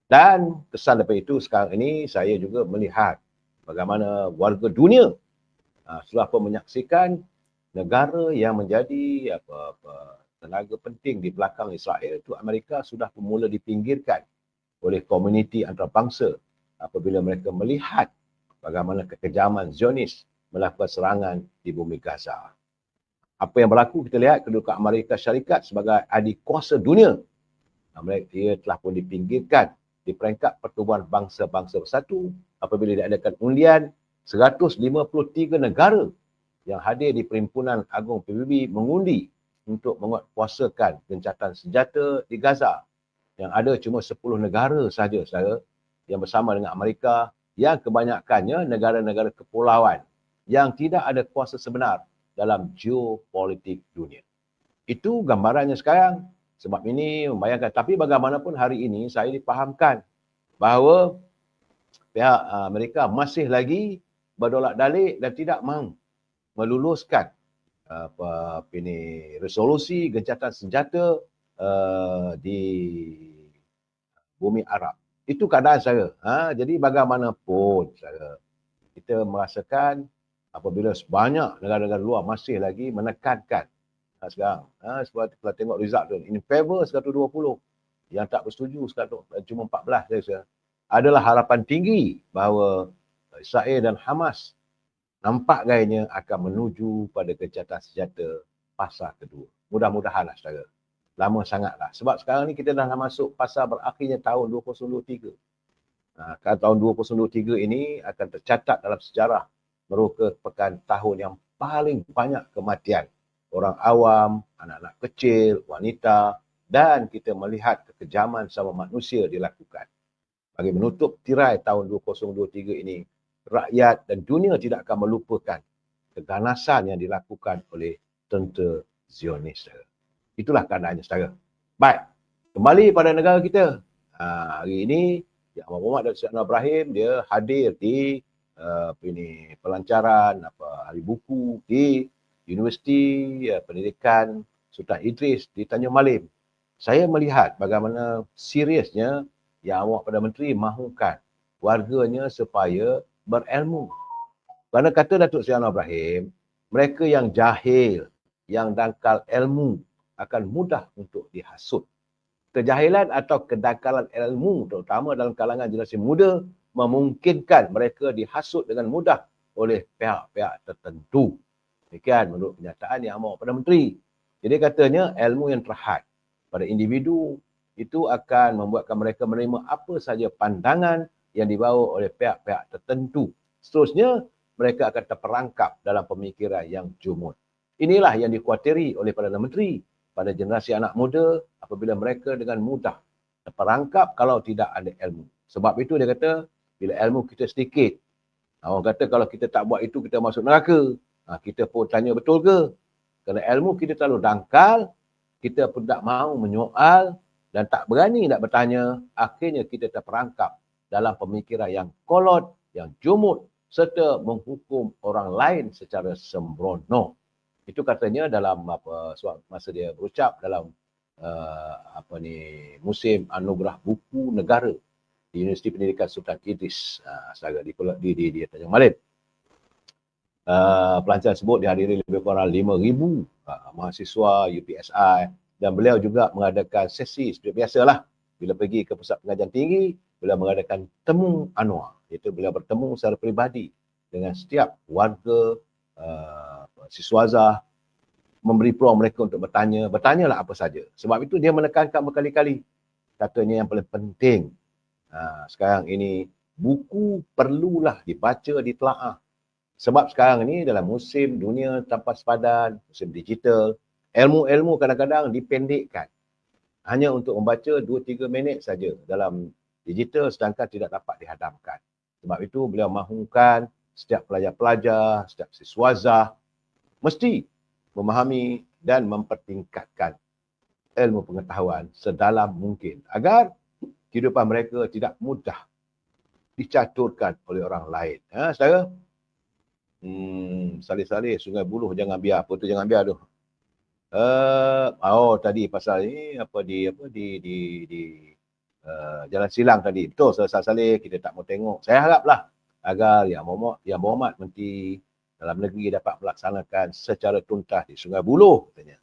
Dan kesan daripada itu sekarang ini saya juga melihat bagaimana warga dunia sudah pun menyaksikan negara yang menjadi tenaga penting di belakang Israel itu Amerika sudah mula dipinggirkan oleh komuniti antarabangsa apabila mereka melihat bagaimana kekejaman Zionis melakukan serangan di bumi Gaza. Apa yang berlaku kita lihat kedudukan Amerika Syarikat sebagai adik kuasa dunia. Ia telah pun dipinggirkan di peringkat Pertubuhan Bangsa-Bangsa Bersatu apabila diadakan undian 153 negara yang hadir di Perhimpunan Agung PBB mengundi untuk menguatkuasakan gencatan senjata di Gaza. Yang ada cuma 10 negara sahaja saudara yang bersama dengan Amerika yang kebanyakannya negara-negara kepulauan yang tidak ada kuasa sebenar dalam geopolitik dunia. Itu gambarannya sekarang. Sebab ini membayangkan. Tapi bagaimanapun hari ini saya dipahamkan bahawa pihak Amerika masih lagi berdolak dalik dan tidak mahu meluluskan resolusi gencatan senjata di bumi Arab. Itu keadaan saya. Jadi bagaimanapun saya, kita merasakan apabila sebanyak negara-negara luar masih lagi menekankan sekarang. Seperti kalau tengok result tu, in favor 120. Yang tak bersetuju cuma 14 saja. Adalah harapan tinggi bahawa Israel dan Hamas nampak gayanya akan menuju pada gencatan senjata fasa kedua. Mudah-mudahanlah saudara. Lama sangatlah. Sebab sekarang ni kita dah masuk fasa berakhirnya tahun 2023. Tahun 2023 ini akan tercatat dalam sejarah merupakan tahun yang paling banyak kematian orang awam, anak-anak kecil, wanita dan kita melihat kekejaman sama manusia dilakukan. Bagi menutup tirai tahun 2023 ini, rakyat dan dunia tidak akan melupakan keganasan yang dilakukan oleh tentera Zionis. Itulah keadaannya saudara. Baik, kembali pada negara kita. Hari ini Yang Muhammad dan Syed Ibrahim dia hadir di pelancaran Hari Buku di Universiti Pendidikan Sultan Idris di Tanjung Malim. Saya melihat bagaimana seriusnya Yang Awak Perdana Menteri mahukan warganya supaya berilmu. Kerana kata Datuk Seri Anwar Ibrahim, mereka yang jahil, yang dangkal ilmu akan mudah untuk dihasut. Kejahilan atau kedangkalan ilmu terutama dalam kalangan generasi muda memungkinkan mereka dihasut dengan mudah oleh pihak-pihak tertentu. Demikian menurut kenyataan Yang Amat Perdana Menteri. Jadi katanya ilmu yang terhad pada individu itu akan membuatkan mereka menerima apa sahaja pandangan yang dibawa oleh pihak-pihak tertentu. Seterusnya, mereka akan terperangkap dalam pemikiran yang jumud. Inilah yang dikhawatiri oleh Perdana Menteri pada generasi anak muda apabila mereka dengan mudah terperangkap kalau tidak ada ilmu. Sebab itu dia kata, bila ilmu kita sedikit, orang kata kalau kita tak buat itu, kita masuk neraka. Kita pun tanya betul ke? Kerana ilmu kita terlalu dangkal, kita pun tak mahu menyoal dan tak berani nak bertanya, akhirnya kita terperangkap dalam pemikiran yang kolot, yang jumud serta menghukum orang lain secara sembrono. Itu katanya dalam masa dia berucap dalam musim anugerah buku negara di Universiti Pendidikan Sultan Idris di Tanjung Malim. Pelancaran tersebut dihadiri lebih kurang 5,000 mahasiswa UPSI dan beliau juga mengadakan sesi seperti biasalah bila pergi ke pusat pengajian tinggi, beliau mengadakan temu anwar, iaitu beliau bertemu secara peribadi dengan setiap warga siswazah, memberi peluang mereka untuk bertanyalah apa saja. Sebab itu dia menekankan berkali-kali, katanya yang paling penting sekarang ini buku perlulah dibaca, ditelaah. Sebab sekarang ini dalam musim dunia tanpa sepadan, musim digital, ilmu-ilmu kadang-kadang dipendekkan hanya untuk membaca 2-3 minit saja dalam digital sedangkan tidak dapat dihadamkan. Sebab itu beliau mahukan setiap pelajar-pelajar, setiap siswazah mesti memahami dan mempertingkatkan ilmu pengetahuan sedalam mungkin agar kehidupan mereka tidak mudah dicaturkan oleh orang lain. Saudara? Salih-salih Sungai Buloh jangan biar. Apa tu jangan biar tu? Tadi pasal ni di Jalan Silang tadi. Betul, salih kita tak mau tengok. Saya haraplah agar yang berhormat Menteri Dalam Negeri dapat melaksanakan secara tuntas di Sungai Buloh katanya.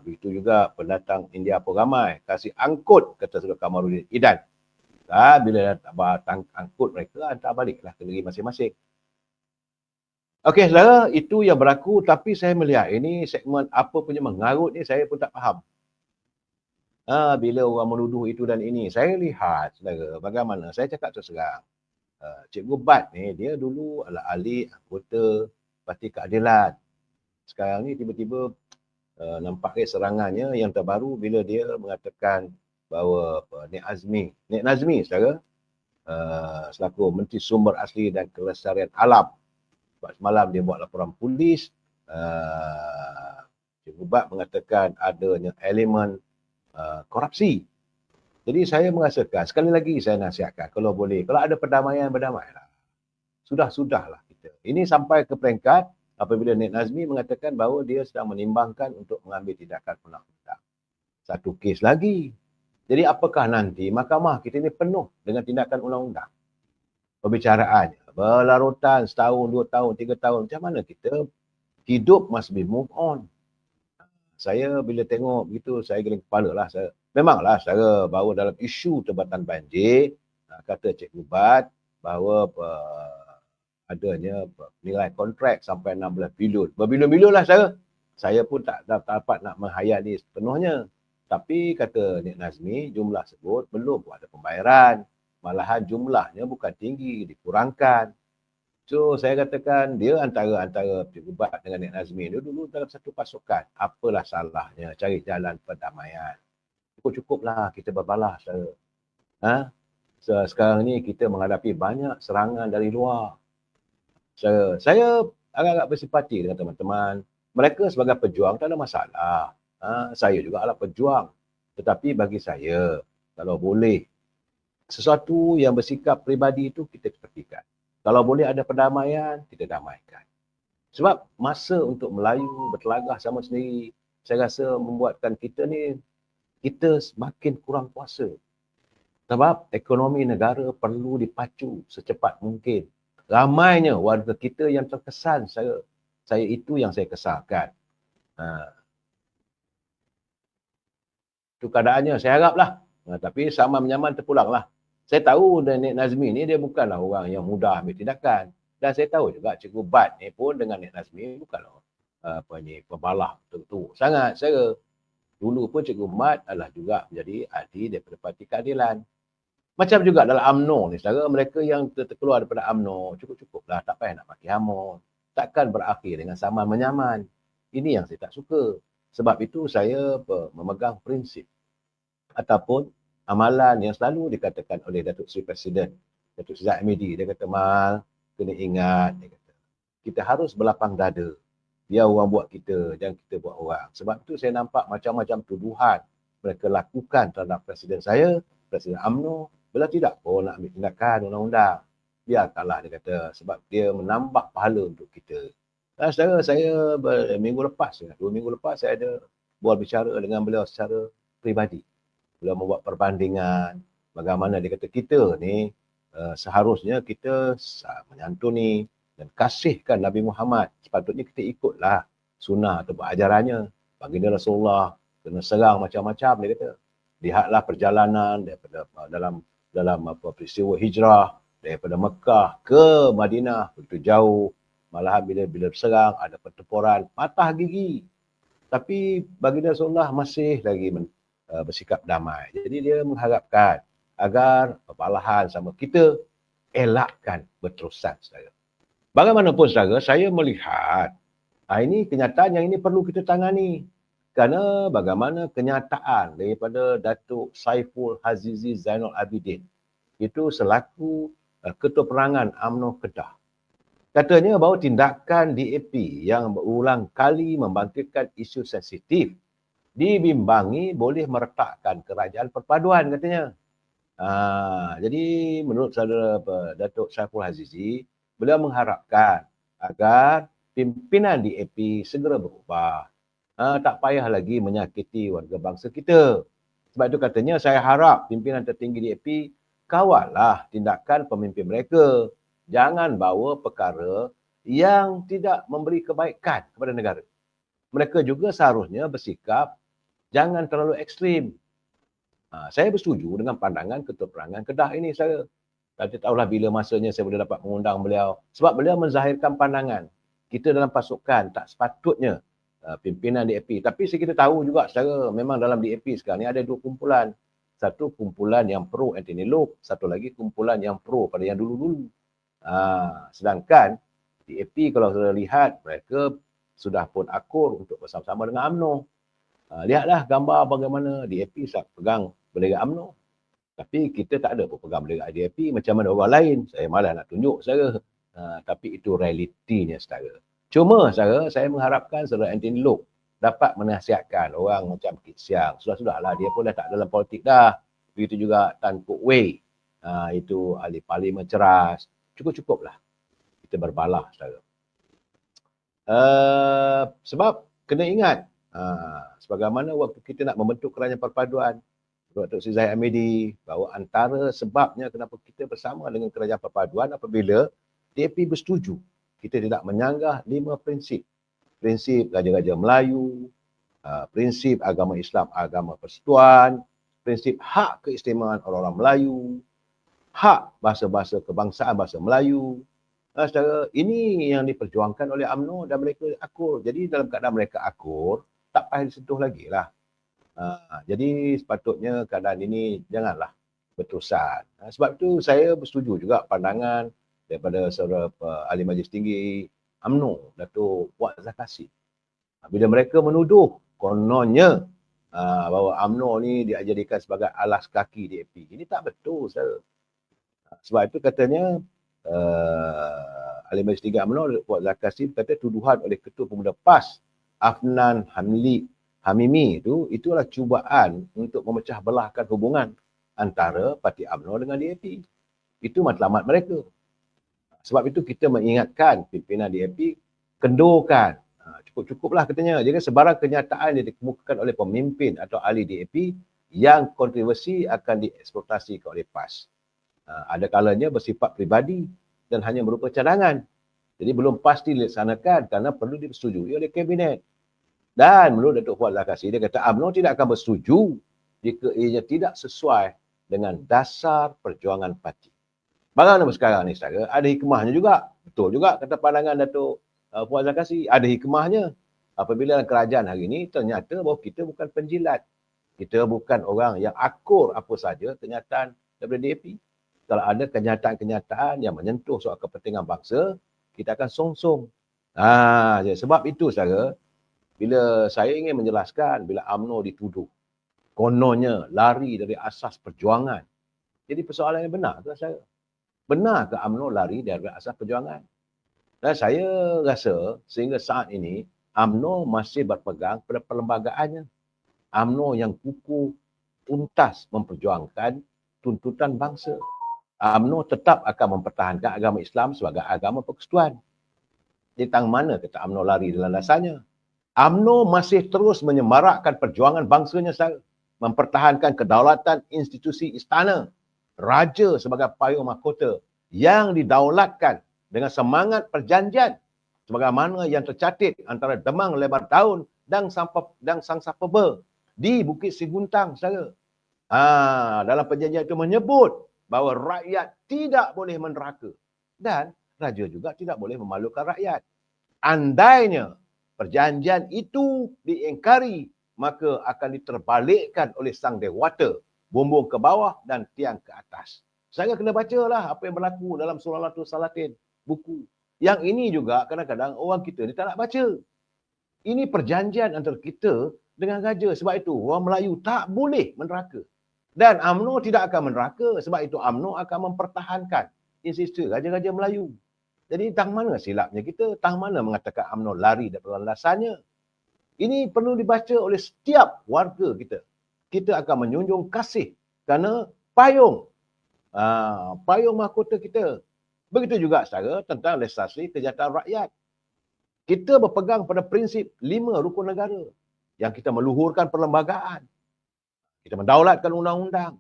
Begitu juga pendatang India pun ramai. Kasih angkut, kata Saudara Kamarudin Idan. Bila datang angkut mereka, hantar baliklah ke negeri masing-masing. Okey, saudara, itu yang berlaku. Tapi saya melihat ini segmen apa punya mengarut ni saya pun tak faham. Bila orang menuduh itu dan ini, saya lihat, saudara, bagaimana. Saya cakap terus terang. Cikgu Bat ni, dia dulu adalah ahli anggota Parti Keadilan. Sekarang ni tiba-tiba nampak serangannya yang terbaru bila dia mengatakan bahawa Nek Nazmi, saudara, selaku Menteri Sumber Asli dan Kelestarian Alam. Sebab semalam dia buat laporan polis, Cikgu Bat mengatakan adanya elemen korupsi. Jadi saya merasakan, sekali lagi saya nasihatkan, kalau boleh, kalau ada perdamaian, berdamailah. Sudah-sudahlah kita. Ini sampai ke peringkat apabila Nek Nazmi mengatakan bahawa dia sedang menimbangkan untuk mengambil tindakan undang-undang. Satu kes lagi. Jadi apakah nanti mahkamah kita ini penuh dengan tindakan undang-undang? Pembicaraannya berlarutan setahun, 2 tahun, 3 tahun. Macam mana kita hidup must be move on. Saya bila tengok begitu, saya geleng kepala lah. Memanglah saya bahawa dalam isu Tebatan Banjir, kata Cikgu Bat bahawa adanya nilai kontrak sampai 16 bilion. Berbilion-bilion lah saya. Saya pun tak dapat nak menghayati sepenuhnya. Tapi kata Nek Nazmi, jumlah sebut belum ada pembayaran. Malahan jumlahnya bukan tinggi, dikurangkan. So, saya katakan dia antara Cikgu Bat dengan Nek Nazmi dia dulu dalam satu pasukan. Apalah salahnya cari jalan perdamaian. Cukup-cukuplah kita berbalas. Sekarang ni kita menghadapi banyak serangan dari luar. Saya agak-agak bersimpati dengan teman-teman. Mereka sebagai pejuang tak ada masalah. Saya juga adalah pejuang. Tetapi bagi saya, kalau boleh, sesuatu yang bersikap peribadi itu kita ketepikan. Kalau boleh ada perdamaian, kita damaikan. Sebab masa untuk Melayu bertelagah sama sendiri, saya rasa membuatkan kita ni, kita semakin kurang kuasa. Sebab ekonomi negara perlu dipacu secepat mungkin. Ramainya warga kita yang terkesan, saya itu yang saya kesalkan. Itu keadaannya, saya haraplah. Tapi sama menyaman terpulanglah. Saya tahu Nek Nazmi ni dia bukanlah orang yang mudah ambil tindakan. Dan saya tahu juga Cikgu Bat ni pun dengan Nek Nazmi bukanlah pembalah tertentu. Sangat saya dulu pun Cikgu Mat adalah juga menjadi ahli daripada Parti Keadilan. Macam juga dalam UMNO ni, saudara, mereka yang terkeluar daripada UMNO, cukup-cukuplah, tak payah nak pakai hamon. Takkan berakhir dengan saman menyaman. Ini yang saya tak suka. Sebab itu saya memegang prinsip ataupun amalan yang selalu dikatakan oleh Datuk Seri Presiden, Datuk Seri Zahmidi. Dia kata, Mal, kena ingat, dia kata, kita harus berlapang dada. Biar orang buat kita, jangan kita buat orang. Sebab itu saya nampak macam-macam tuduhan mereka lakukan terhadap Presiden saya, Presiden UMNO, bila tidak pun nak ambil tindakan undang-undang. Biarkanlah, dia kata, sebab dia menambah pahala untuk kita. Dan saya 2 minggu lepas saya ada buat bicara dengan beliau secara peribadi. Beliau membuat perbandingan bagaimana dia kata kita ni seharusnya kita menyantuni dan kasihkan Nabi Muhammad. Sepatutnya kita ikutlah sunnah atau ajarannya. Baginda Rasulullah kena serang macam-macam, dia kata. Lihatlah perjalanan daripada dalam peristiwa hijrah daripada Mekah ke Madinah, begitu jauh. Malahan bila serang ada pertempuran patah gigi. Tapi baginda Rasulullah masih lagi bersikap damai. Jadi dia mengharapkan agar perbalahan sama kita elakkan berterusan, saudara. Bagaimanapun, saudara, saya melihat ini kenyataan yang ini perlu kita tangani. Kerana bagaimana kenyataan daripada Datuk Saiful Hazizi Zainul Abidin itu selaku Ketua Perangan UMNO Kedah. Katanya bahawa tindakan DAP yang berulang kali membangkitkan isu sensitif dibimbangi boleh meretakkan kerajaan perpaduan katanya. Jadi menurut saudara Datuk Syaiful Azizi, beliau mengharapkan agar pimpinan DAP segera berubah. Tak payah lagi menyakiti warga bangsa kita. Sebab itu katanya saya harap pimpinan tertinggi DAP kawallah tindakan pemimpin mereka. Jangan bawa perkara yang tidak memberi kebaikan kepada negara. Mereka juga seharusnya bersikap jangan terlalu ekstrim. Saya bersetuju dengan pandangan Ketua Perangan Kedah ini saya. Tapi tahulah bila masanya saya boleh dapat mengundang beliau. Sebab beliau menzahirkan pandangan. Kita dalam pasukan tak sepatutnya pimpinan DAP. Tapi kita tahu juga secara memang dalam DAP sekarang ni ada dua kumpulan. Satu kumpulan yang pro Anthony Loke, satu lagi kumpulan yang pro pada yang dulu-dulu. Sedangkan DAP kalau saya lihat mereka sudah pun akur untuk bersama-sama dengan UMNO. Lihatlah gambar bagaimana DAP pegang bendera UMNO. Tapi kita tak ada pun pegang bendera DAP macam mana orang lain. Saya malas nak tunjuk saudara. Tapi itu realitinya saudara. Cuma saudara, saya mengharapkan saudara Anthony Loke dapat menasihatkan orang macam Kit Siang. Sudah-sudahlah, dia pun dah tak dalam politik dah. Begitu juga Tan Kok Wei. Itu ahli parlimen ceras. Cukup-cukuplah kita berbalah saudara. Sebab kena ingat, sebagaimana waktu kita nak membentuk kerajaan perpaduan, Dr. Sri Zahid Hamidi, bahawa antara sebabnya kenapa kita bersama dengan kerajaan perpaduan apabila DAP bersetuju kita tidak menyanggah 5 prinsip. Prinsip Raja-Raja Melayu, prinsip agama Islam, agama persekutuan, prinsip hak keistimewaan orang-orang Melayu, hak bahasa-bahasa kebangsaan bahasa Melayu. Secara ini yang diperjuangkan oleh UMNO dan mereka akur. Jadi dalam keadaan mereka akur, tak payah disentuh lagi lah. Jadi sepatutnya keadaan ini janganlah berterusan. Sebab itu saya bersetuju juga pandangan daripada saudara Ahli Majlis Tinggi UMNO, Datuk Wak Zakasi. Bila mereka menuduh kononnya bahawa UMNO ni dijadikan sebagai alas kaki DAP. Ini tak betul saudara. Sebab itu katanya Ahli Majlis Tinggi UMNO, Datuk Wak Zakasi kata tuduhan oleh Ketua Pemuda PAS Afnan Hamimi itu adalah cubaan untuk memecah belahkan hubungan antara parti UMNO dengan DAP. Itu matlamat mereka. Sebab itu kita mengingatkan pimpinan DAP, kendurkan. Cukup-cukuplah katanya. Jadi sebarang kenyataan yang dikemukakan oleh pemimpin atau ahli DAP yang kontroversi akan dieksploitasi oleh PAS. Ada kalanya bersifat peribadi dan hanya berupa cadangan. Jadi belum pasti dilaksanakan kerana perlu disetujui oleh Kabinet. Dan menurut Datuk Fuad Zakasi, dia kata UMNO tidak akan bersetuju jika ia tidak sesuai dengan dasar perjuangan parti. Bagaimana sekarang ni saudara? Ada hikmahnya juga. Betul juga kata pandangan Datuk Fuad Zakasi. Ada hikmahnya. Apabila kerajaan hari ini ternyata bahawa kita bukan penjilat. Kita bukan orang yang akur apa saja kenyataan daripada DAP. Kalau ada kenyataan-kenyataan yang menyentuh soal kepentingan bangsa, kita akan songsong. Sebab itu saudara, bila saya ingin menjelaskan, bila UMNO dituduh, kononnya lari dari asas perjuangan. Jadi persoalan yang benar ke saya? Benar ke UMNO lari dari asas perjuangan? Dan saya rasa sehingga saat ini, UMNO masih berpegang pada perlembagaannya. UMNO yang kukuh, tuntas memperjuangkan tuntutan bangsa. UMNO tetap akan mempertahankan agama Islam sebagai agama persekutuan. Tentang mana kata UMNO lari dalam dasarnya? UMNO masih terus menyemarakkan perjuangan bangsanya mempertahankan kedaulatan institusi istana, raja sebagai payung mahkota yang didaulatkan dengan semangat perjanjian sebagaimana yang tercatat antara Demang Lebar Daun dan Sang Sapeba di Bukit Siguntang saudara. Dalam perjanjian itu menyebut bahawa rakyat tidak boleh meneraka dan raja juga tidak boleh memalukan rakyat. Andainya perjanjian itu diingkari, maka akan diterbalikkan oleh sang dewata, bumbung ke bawah dan tiang ke atas. Saya kena bacalah apa yang berlaku dalam Sulalatul Salatin, buku. Yang ini juga kadang-kadang orang kita ni tak nak baca. Ini perjanjian antara kita dengan raja. Sebab itu orang Melayu tak boleh meneraka. Dan UMNO tidak akan meneraka. Sebab itu UMNO akan mempertahankan institusi Raja-Raja Melayu. Jadi tang mana silapnya kita? Tang mana mengatakan UMNO lari daripada landasannya? Ini perlu dibaca oleh setiap warga kita. Kita akan menjunjung kasih kerana payung payung mahkota kita. Begitu juga secara tentang legislasi kesejahteraan rakyat. Kita berpegang pada prinsip 5 rukun negara yang kita meluhurkan perlembagaan. Kita mendaulatkan undang-undang.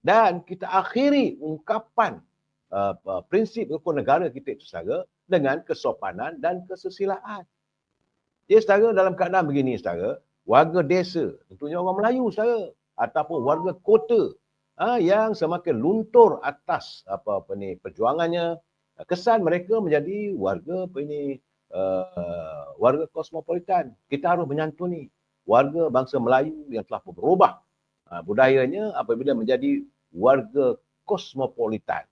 Dan kita akhiri ungkapan prinsip rukun negara kita itu saudara dengan kesopanan dan kesusilaan. Dia saudara dalam keadaan begini saudara, warga desa, tentunya orang Melayu saudara, ataupun warga kota yang semakin luntur atas perjuangannya, kesan mereka menjadi warga warga kosmopolitan. Kita harus menyantuni warga bangsa Melayu yang telah berubah budayanya apabila menjadi warga kosmopolitan.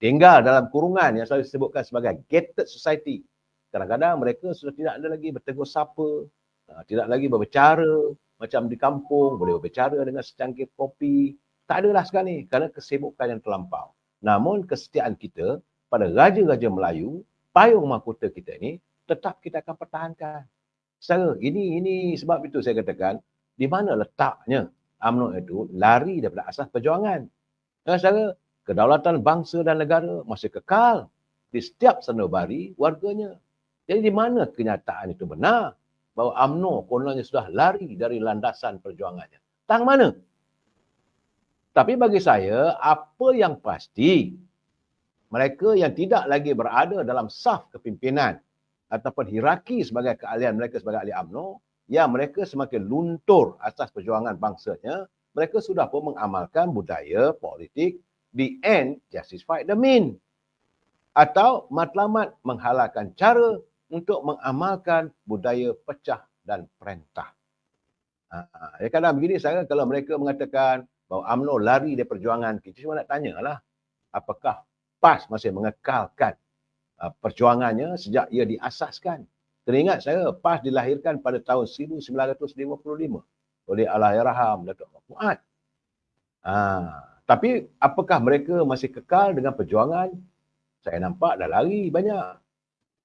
Tinggal dalam kurungan yang selalu disebutkan sebagai gated society. Kadang-kadang mereka sudah tidak ada lagi bertegur sapa, tidak lagi berbicara macam di kampung, boleh berbicara dengan secangkir kopi. Tak adalah sekarang ni kerana kesibukan yang terlampau. Namun kesetiaan kita pada raja-raja Melayu, payung mahkota kita ni tetap kita akan pertahankan. Secara ini sebab itu saya katakan di mana letaknya UMNO itu lari daripada asas perjuangan. Secara kedaulatan bangsa dan negara masih kekal di setiap sanubari warganya. Jadi di mana kenyataan itu benar bahawa UMNO kononnya sudah lari dari landasan perjuangannya? Tang mana? Tapi bagi saya, apa yang pasti, mereka yang tidak lagi berada dalam saf kepimpinan ataupun hierarki sebagai keahlian mereka sebagai ahli UMNO, yang mereka semakin luntur atas perjuangan bangsanya, mereka sudah pun mengamalkan budaya politik the end justify the mean. Atau matlamat menghalalkan cara untuk mengamalkan budaya pecah dan perintah. Kadang-kadang begini saya, kalau mereka mengatakan bahawa UMNO lari dari perjuangan, kita cuma nak tanyalah, apakah PAS masih mengekalkan perjuangannya sejak ia diasaskan? Teringat saya, PAS dilahirkan pada tahun 1955 oleh Allahyarham Datuk Fuad. Tapi apakah mereka masih kekal dengan perjuangan? Saya nampak dah lari banyak.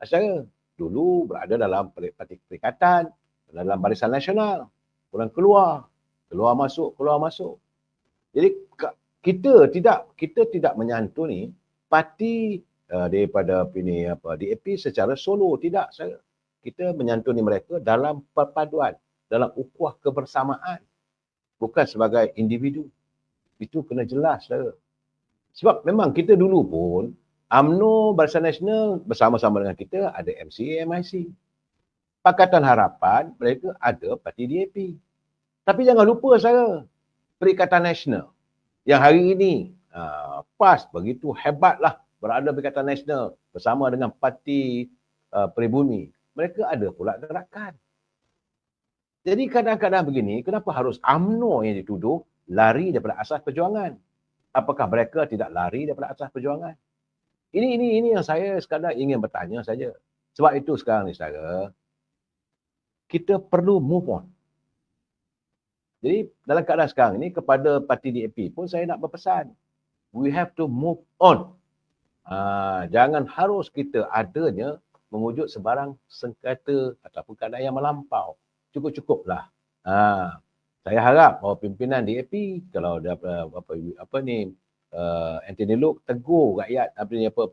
Saya dulu berada dalam parti perikatan, dalam Barisan Nasional, keluar masuk. Jadi kita tidak menyantuni parti daripada DAP secara solo, tidak. Kita menyantuni mereka dalam perpaduan, dalam ukhuwah kebersamaan, bukan sebagai individu. Itu kena jelas. Sebab memang kita dulu pun UMNO Barisan Nasional bersama-sama dengan kita ada MCA, MIC. Pakatan Harapan mereka ada parti DAP. Tapi jangan lupa saya, Perikatan Nasional yang hari ini PAS begitu hebatlah berada Perikatan Nasional bersama dengan parti Peribumi. Mereka ada pula gerakan. Jadi kadang-kadang begini, kenapa harus UMNO yang dituduh lari daripada asas perjuangan? Apakah mereka tidak lari daripada asas perjuangan? Ini yang saya sekadar ingin bertanya saja. Sebab itu sekarang ni saudara, kita perlu move on. Jadi dalam keadaan sekarang ini kepada parti DAP pun saya nak berpesan. We have to move on. Jangan harus kita adanya mewujud sebarang sengketa ataupun keadaan yang melampau. Cukup-cukuplah. Saya harap bahawa pimpinan DAP kalau Anthony Loke tegur rakyat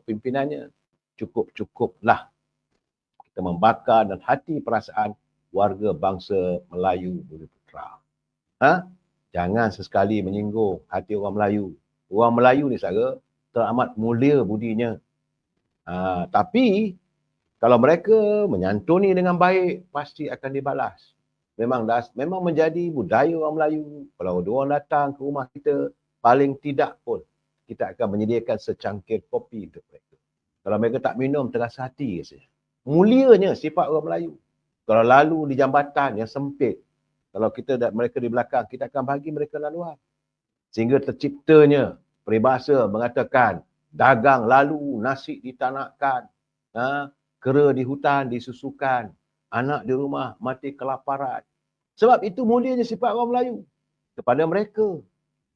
pimpinannya, cukup-cukuplah kita membakar dan hati perasaan warga bangsa Melayu Bumi Putra. Jangan sesekali menyinggung hati orang Melayu. Orang Melayu ni saudara teramat mulia budinya. Tapi kalau mereka menyantuni dengan baik, pasti akan dibalas. Memang menjadi budaya orang Melayu. Kalau orang datang ke rumah kita, paling tidak pun kita akan menyediakan secangkir kopi untuk mereka. Kalau mereka tak minum, terasa hati saja. Mulianya sifat orang Melayu. Kalau lalu di jambatan yang sempit, kalau mereka di belakang, kita akan bagi mereka laluan. Sehingga terciptanya peribahasa mengatakan, dagang lalu, nasi ditanakkan, kera di hutan disusukan, anak di rumah mati kelaparan. Sebab itu mulianya sifat orang Melayu kepada mereka.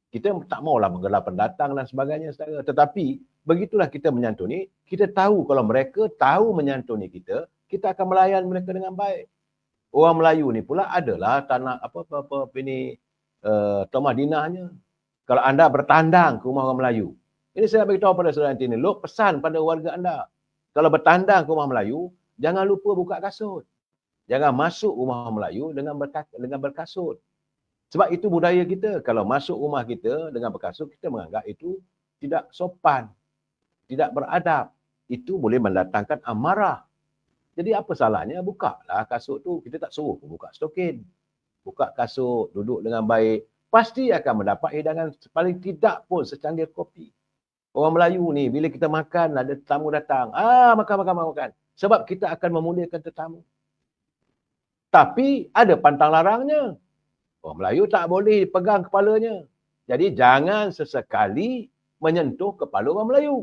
Kita tak maulah menggelar pendatang dan sebagainya, saudara. Tetapi Begitulah kita menyantuni. Kita tahu kalau mereka tahu menyantuni kita, kita akan melayan mereka dengan baik. Orang Melayu ni pula adalah tanah apa ini Tomah Dinahnya. Kalau anda bertandang ke rumah orang Melayu, ini saya beritahu pada saudara nanti ni, lo pesan pada warga anda. Kalau bertandang ke rumah Melayu, jangan lupa buka kasut. Jangan masuk rumah Melayu dengan berkasut. Sebab itu budaya kita. Kalau masuk rumah kita dengan berkasut, kita menganggap itu tidak sopan, tidak beradab. Itu boleh mendatangkan amarah. Jadi apa salahnya? Bukalah kasut tu. Kita tak suruh buka stokin. Buka kasut, duduk dengan baik. Pasti akan mendapat hidangan paling tidak pun secangkir kopi. Orang Melayu ni, bila kita makan, ada tetamu datang. Makan. Sebab kita akan memuliakan tetamu. Tapi ada pantang larangnya. Orang Melayu tak boleh pegang kepalanya. Jadi jangan sesekali menyentuh kepala orang Melayu.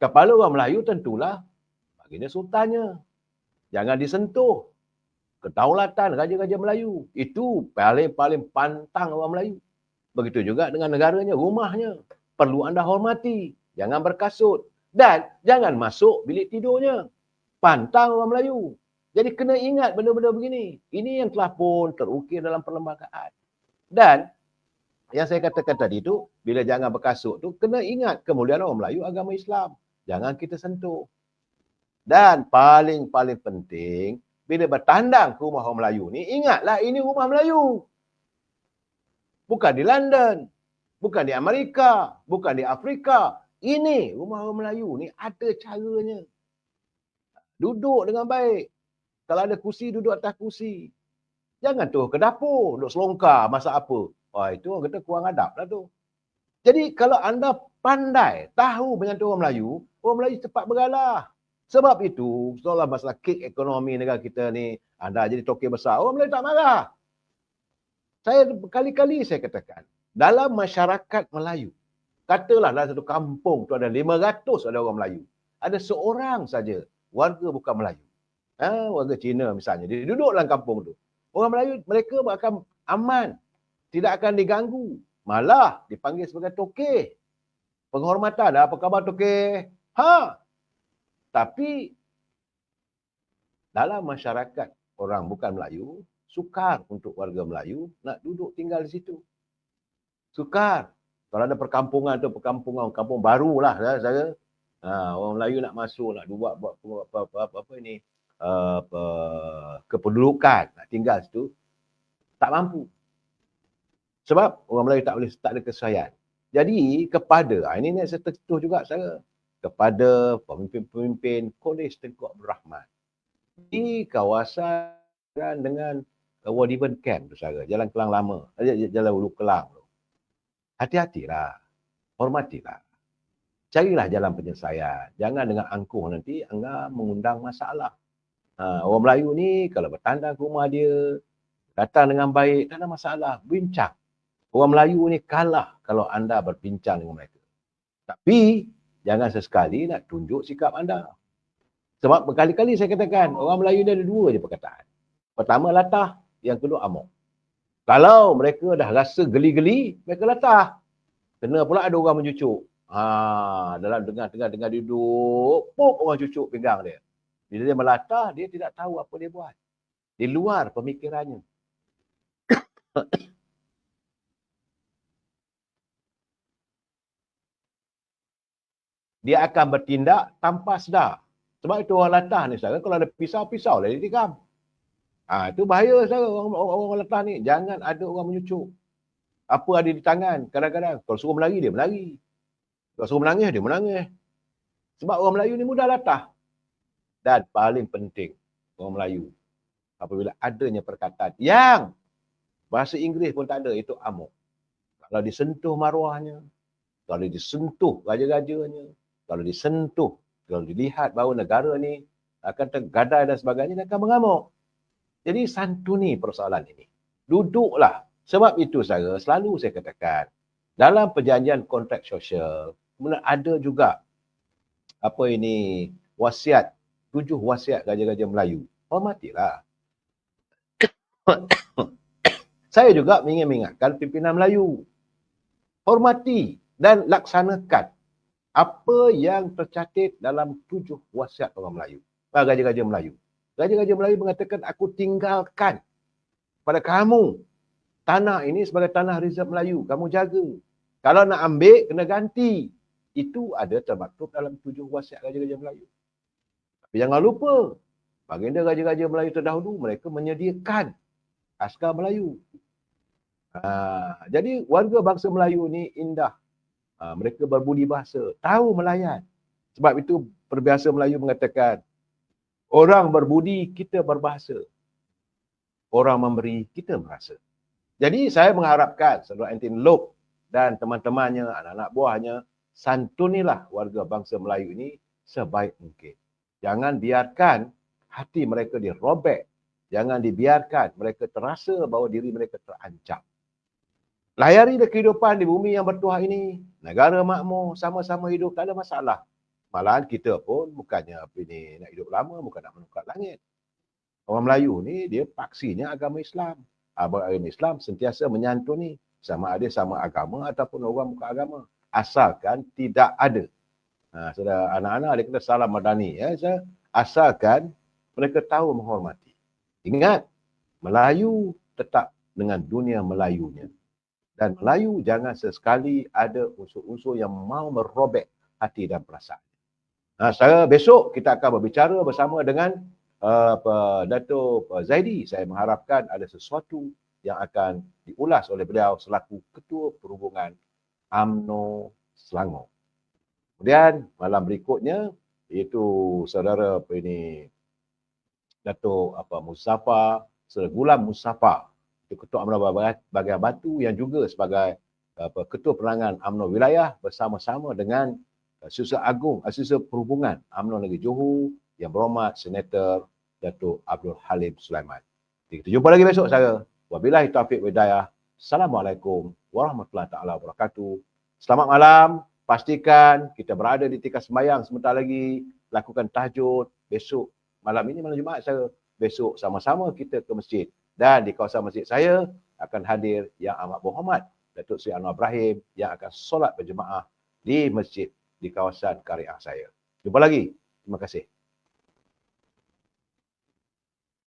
Kepala orang Melayu tentulah baginda sultannya. Jangan disentuh. Kedaulatan Raja-Raja Melayu. Itu paling pantang orang Melayu. Begitu juga dengan negaranya, rumahnya. Perlu anda hormati. Jangan berkasut. Dan jangan masuk bilik tidurnya. Pantang orang Melayu. Jadi kena ingat benda-benda begini. Ini yang telah pun terukir dalam perlembagaan. Dan yang saya katakan tadi tu, bila jangan berkasut tu, kena ingat kemuliaan orang Melayu agama Islam. Jangan kita sentuh. Dan paling penting, bila bertandang ke rumah orang Melayu ni, ingatlah ini rumah Melayu. Bukan di London, bukan di Amerika, bukan di Afrika. Ini rumah orang Melayu ni ada caranya. Duduk dengan baik. Kalau ada kursi, duduk atas kursi. Jangan tu ke dapur, duduk selongkar, masak apa. Wah, itu orang kata kurang adab lah tu. Jadi kalau anda pandai, tahu menyantui orang Melayu cepat bergalah. Sebab itu, soal masalah kek ekonomi negara kita ni, anda jadi toke besar, orang Melayu tak marah. Saya berkali-kali saya katakan, dalam masyarakat Melayu, katalah dalam satu kampung tu ada 500 ada orang Melayu. Ada seorang saja warga bukan Melayu. Warga Cina misalnya, dia duduk dalam kampung tu. Orang Melayu, mereka akan aman. Tidak akan diganggu. Malah dipanggil sebagai tokeh. Penghormatan, apa khabar tokeh? Tapi dalam masyarakat orang bukan Melayu, sukar untuk warga Melayu nak duduk tinggal di situ. Sukar. Kalau ada perkampungan tu, kampung baru lah saya. Orang Melayu nak masuk, nak buat apa ini, kependudukan, nak tinggal situ, tak mampu. Sebab orang Melayu tak ada kesesuaian. Jadi kepada, ini saya tertutup juga saya, kepada pemimpin-pemimpin Kolej Tengku Abdul Rahman di kawasan dengan Wadiven Camp tu saudara, Jalan Kelang Lama, Jalan Ulu Kelang tu. Hati-hatilah, hormatilah. Carilah jalan penyelesaian. Jangan dengan angkuh nanti anda mengundang masalah. Orang Melayu ni kalau bertandang ke rumah dia, datang dengan baik, tak ada masalah. Bincang. Orang Melayu ni kalah kalau anda berbincang dengan mereka. Tapi, jangan sesekali nak tunjuk sikap anda. Sebab berkali-kali saya katakan, orang Melayu ni ada dua je perkataan. Pertama, latah. Yang kedua, amok. Kalau mereka dah rasa geli-geli, mereka latah. Kena pula ada orang mencucuk. Dalam tengah duduk, orang cucuk pinggang dia. Bila dia melatah, dia tidak tahu apa dia buat. Di luar pemikirannya. Dia akan bertindak tanpa sedar. Sebab itu orang latah ni saudara, kalau ada pisau lah dia tikam. Itu bahaya saudara, orang latah ni. Jangan ada orang menyucuk. Apa ada di tangan, kadang-kadang. Kalau suruh melari, dia melari. Kalau suruh menangis, dia menangis. Sebab orang Melayu ni mudah latah. Dan paling penting, orang Melayu, apabila adanya perkataan yang bahasa Inggeris pun tak ada, itu amok. Kalau disentuh maruahnya, kalau disentuh raja-rajanya, kalau dilihat bahawa negara ni akan tergadai dan sebagainya, dia akan mengamuk. Jadi santuni persoalan ini. Duduklah. Sebab itu saudara, selalu saya katakan, dalam perjanjian kontrak sosial, kemudian ada juga wasiat, 7 wasiat Raja-Raja Melayu. Hormatilah. Saya juga ingin mengingatkan pimpinan Melayu. Hormati dan laksanakan Apa yang tercatat dalam 7 wasiat orang Melayu? Raja-raja Melayu. Raja-raja Melayu mengatakan, aku tinggalkan pada kamu tanah ini sebagai tanah reserve Melayu. Kamu jaga. Kalau nak ambil, kena ganti. Itu ada termaktub dalam 7 wasiat raja-raja Melayu. Tapi jangan lupa, baginda raja-raja Melayu terdahulu, mereka menyediakan askar Melayu. Jadi warga bangsa Melayu ni indah. Mereka berbudi bahasa, tahu melayan. Sebab itu peribahasa Melayu mengatakan, orang berbudi, kita berbahasa. Orang memberi, kita merasa. Jadi saya mengharapkan Saudara Anthony Loke dan teman-temannya, anak-anak buahnya, santunilah warga bangsa Melayu ini sebaik mungkin. Jangan biarkan hati mereka dirobek. Jangan dibiarkan mereka terasa bahawa diri mereka terancam. Layari kehidupan di bumi yang bertuah ini. Negara makmur, sama-sama hidup, tak ada masalah. Malahan kita pun bukannya nak hidup lama, bukan nak menukar langit. Orang Melayu ni, dia paksinya agama Islam. Agama Islam sentiasa menyantuni sama ada sama agama ataupun orang bukan agama. Asalkan tidak ada. Saudara anak-anak, dia kena salam madani. Asalkan mereka tahu menghormati. Ingat, Melayu tetap dengan dunia Melayunya. Dan Melayu jangan sesekali ada unsur-unsur yang mau merobek hati dan perasaan. Secara besok kita akan berbicara bersama dengan Dato' Zaidi. Saya mengharapkan ada sesuatu yang akan diulas oleh beliau selaku Ketua Perhubungan UMNO Selangor. Kemudian malam berikutnya iaitu saudara Dato' Muzaffar, Saudara Gulam Muzaffar, Ketua UMNO Bahagian Batu yang juga sebagai Ketua Penerangan UMNO Wilayah bersama-sama dengan Susah Agung, Susah Perhubungan UMNO Negeri Johor yang berhormat Senator Dato' Abdul Halim Sulaiman. Kita jumpa lagi besok saya. Wabillahi taufiq wa hidayah. Assalamualaikum warahmatullahi taala wabarakatuh. Selamat malam. Pastikan kita berada di tika sembahyang sebentar lagi. Lakukan tahajud. Besok malam ini malam Jumaat saya. Besok sama-sama kita ke masjid. Dan di kawasan masjid saya akan hadir Yang Amat Berhormat Datuk Seri Anwar Ibrahim yang akan solat berjemaah di masjid di kawasan Kariah saya. Jumpa lagi. Terima kasih.